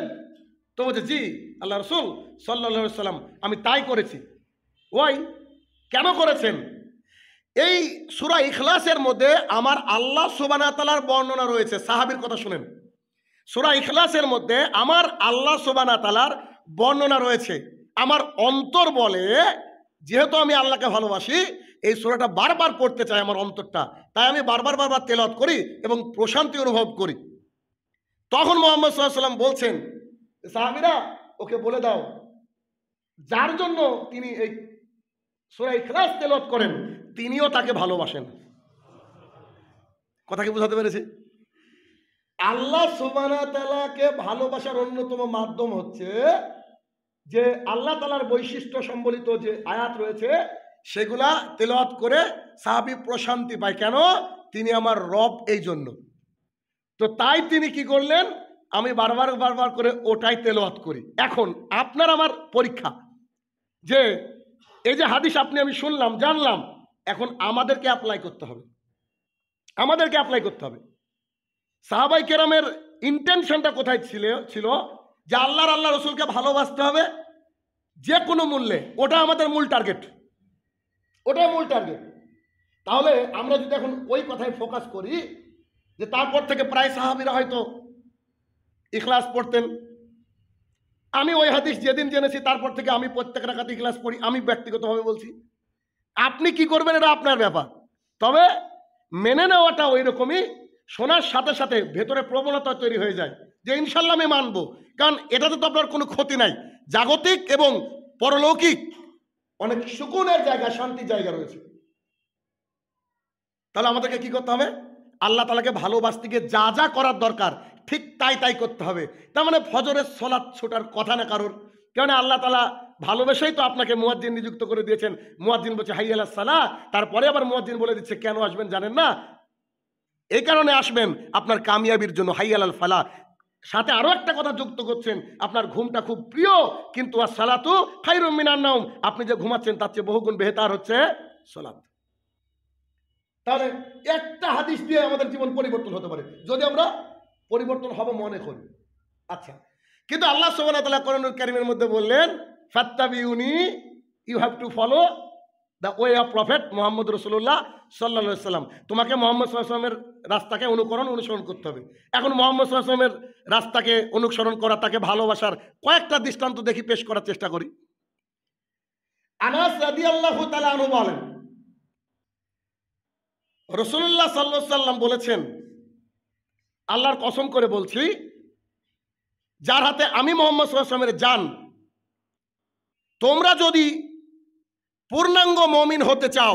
Speaker 1: তো বলছে জি আল্লাহ রাসূল সাল্লাল্লাহু আলাইহি সাল্লাম আমি তাই করেছি। ওই কেন করেছেন? এই সূরা ইখলাসের মধ্যে আমার আল্লাহ সুবহানাহু ওয়া তাআলার বর্ণনা রয়েছে। সাহাবীর কথা শুনেন, সূরা ইখলাসের মধ্যে আমার আল্লাহ সুবহানাহু ওয়া তাআলার বর্ণনা রয়েছে। আমার অন্তর বলে যেহেতু আমি আল্লাহকে ভালোবাসি, এই সূরাটা বারবার পড়তে চাই আমার অন্তরটা, তাই আমি বারবার তেলাওয়াত করি এবং প্রশান্তি অনুভব করি। তখন মুহাম্মদ সাল্লাল্লাহু আলাইহি ওয়াসাল্লাম বলছেন সাহাবীরা ওকে বলে দাও যার জন্য তিনি এই সূরা ইখলাস তেলাওয়াত করেন তিনিও তাকে ভালোবাসেন। কথা কি বুঝাতে পেরেছি? আল্লাহ সুবহানাহু ওয়া তাআলাকে ভালোবাসার অন্যতম মাধ্যম হচ্ছে যে আল্লাহ তাআলার বৈশিষ্ট্য সম্বলিত যে আয়াত রয়েছে সেগুলা তেলাওয়াত করে সাহাবী প্রশান্তি পায়। কেন? তিনি আমার রব, এই জন্য। তো তাই তিনি কি করলেন, আমি বারবার করে ওটাই তেলাওয়াত করি। এখন আপনার আমার পরীক্ষা যে এই যে হাদিস আমি শুনলাম জানলাম, এখন আমাদেরকে অ্যাপ্লাই করতে হবে, আমাদেরকে অ্যাপ্লাই করতে হবে। সাহাবায়ে কেরামের ইন্টেনশনটা কোথায় ছিল যে আল্লাহ রসুলকে ভালোবাসতে হবে যে কোনো মূল্যে, ওটা আমাদের মূল টার্গেট, ওটাই মূল টার্গেট। তাহলে আমরা যদি এখন ওই কথায় ফোকাস করি যে তারপর থেকে প্রায় সাহাবীরা হয়তো ইখলাস পড়তেন। আমি ওই হাদিস যেদিন জেনেছি তারপর থেকে আমি প্রত্যেক রাকাতে ইখলাস পড়ি, আমি ব্যক্তিগতভাবে বলছি। আপনি কি করবেন এটা আপনার ব্যাপার, তবে মেনে নেওয়াটা ওই রকমই, শোনার সাথে সাথে ভেতরে প্রবণতা তৈরি হয়ে যায় যে ইনশাল্লাহ আমি মানবো, কারণ এটাতে তো আপনার কোনো ক্ষতি নাই। জাগতিক এবং পরলৌকিক অনেক সুকুনের জায়গা, শান্তির জায়গা রয়েছে। তাহলে আমাদেরকে কি করতে হবে? আল্লাহ তাআলাকে ভালোবাসতে গিয়ে যা যা করার দরকার ঠিক তাই তাই করতে হবে। তার মানে ফজরের সলাৎ ছোটার কথা না কারোর, কেন আল্লাহ তাআলা ভালোবেসেই তো আপনাকে মুয়াজ্জিন নিযুক্ত করে দিয়েছেন। মুয়াজ্জিন বলছে হাইয়া আলাস সালাহ, তারপরে আবার মুয়াজ্জিন বলে দিচ্ছে কেন আসবেন জানেন না, এই কারণে আসবেন আপনার কামিয়াবির জন্য, হাইয়া আলাল ফালাহ। সাথে আরো একটা কথা যুক্ত করছেন, আপনার ঘুমটা খুব প্রিয়, কিন্তু আর সালাতু খায়রুম মিনান নাওম, আপনি যে ঘুমাচ্ছেন তার চেয়ে বহুগুণ বেহতার হচ্ছে সালাত। তাহলে একটা হাদিস দিয়ে আমাদের জীবন পরিবর্তন হতে পারে যদি আমরা পরিবর্তন হব মনে করি। আচ্ছা, কিন্তু আল্লাহ সুবহানাহু ওয়া তাআলা কোরআনুল কারীমের মধ্যে বললেন ফাত্তাবিউনি, you have to follow the way of prophet Muhammad রাসূলুল্লাহ সাল্লাল্লাহু আলাইহি ওয়াসাল্লাম। তোমাকে মুহাম্মদ সাল্লাল্লাহু আলাইহি ওয়াসাল্লামের রাস্তাকে অনুসরণ করতে হবে। এখন মুহাম্মদ সাল্লাল্লাহু আলাইহি ওয়াসাল্লামের রাস্তাকে অনুসরণ করা, তাকে ভালোবাসার কয়েকটা দৃষ্টান্ত দেখি পেশ করার চেষ্টা করি। আনাস রাদিয়াল্লাহু তাআলা আনহু বলেন রাসূলুল্লাহ সাল্লাল্লাহু আলাইহি ওয়াসাল্লাম বলেছেন, আল্লাহর কসম করে বলছি যার হাতে আমি মুহাম্মদ সাল্লাল্লাহু আলাইহি ওয়াসাল্লামের জান, তোমরা যদি পূর্ণাঙ্গ মুমিন হতে চাও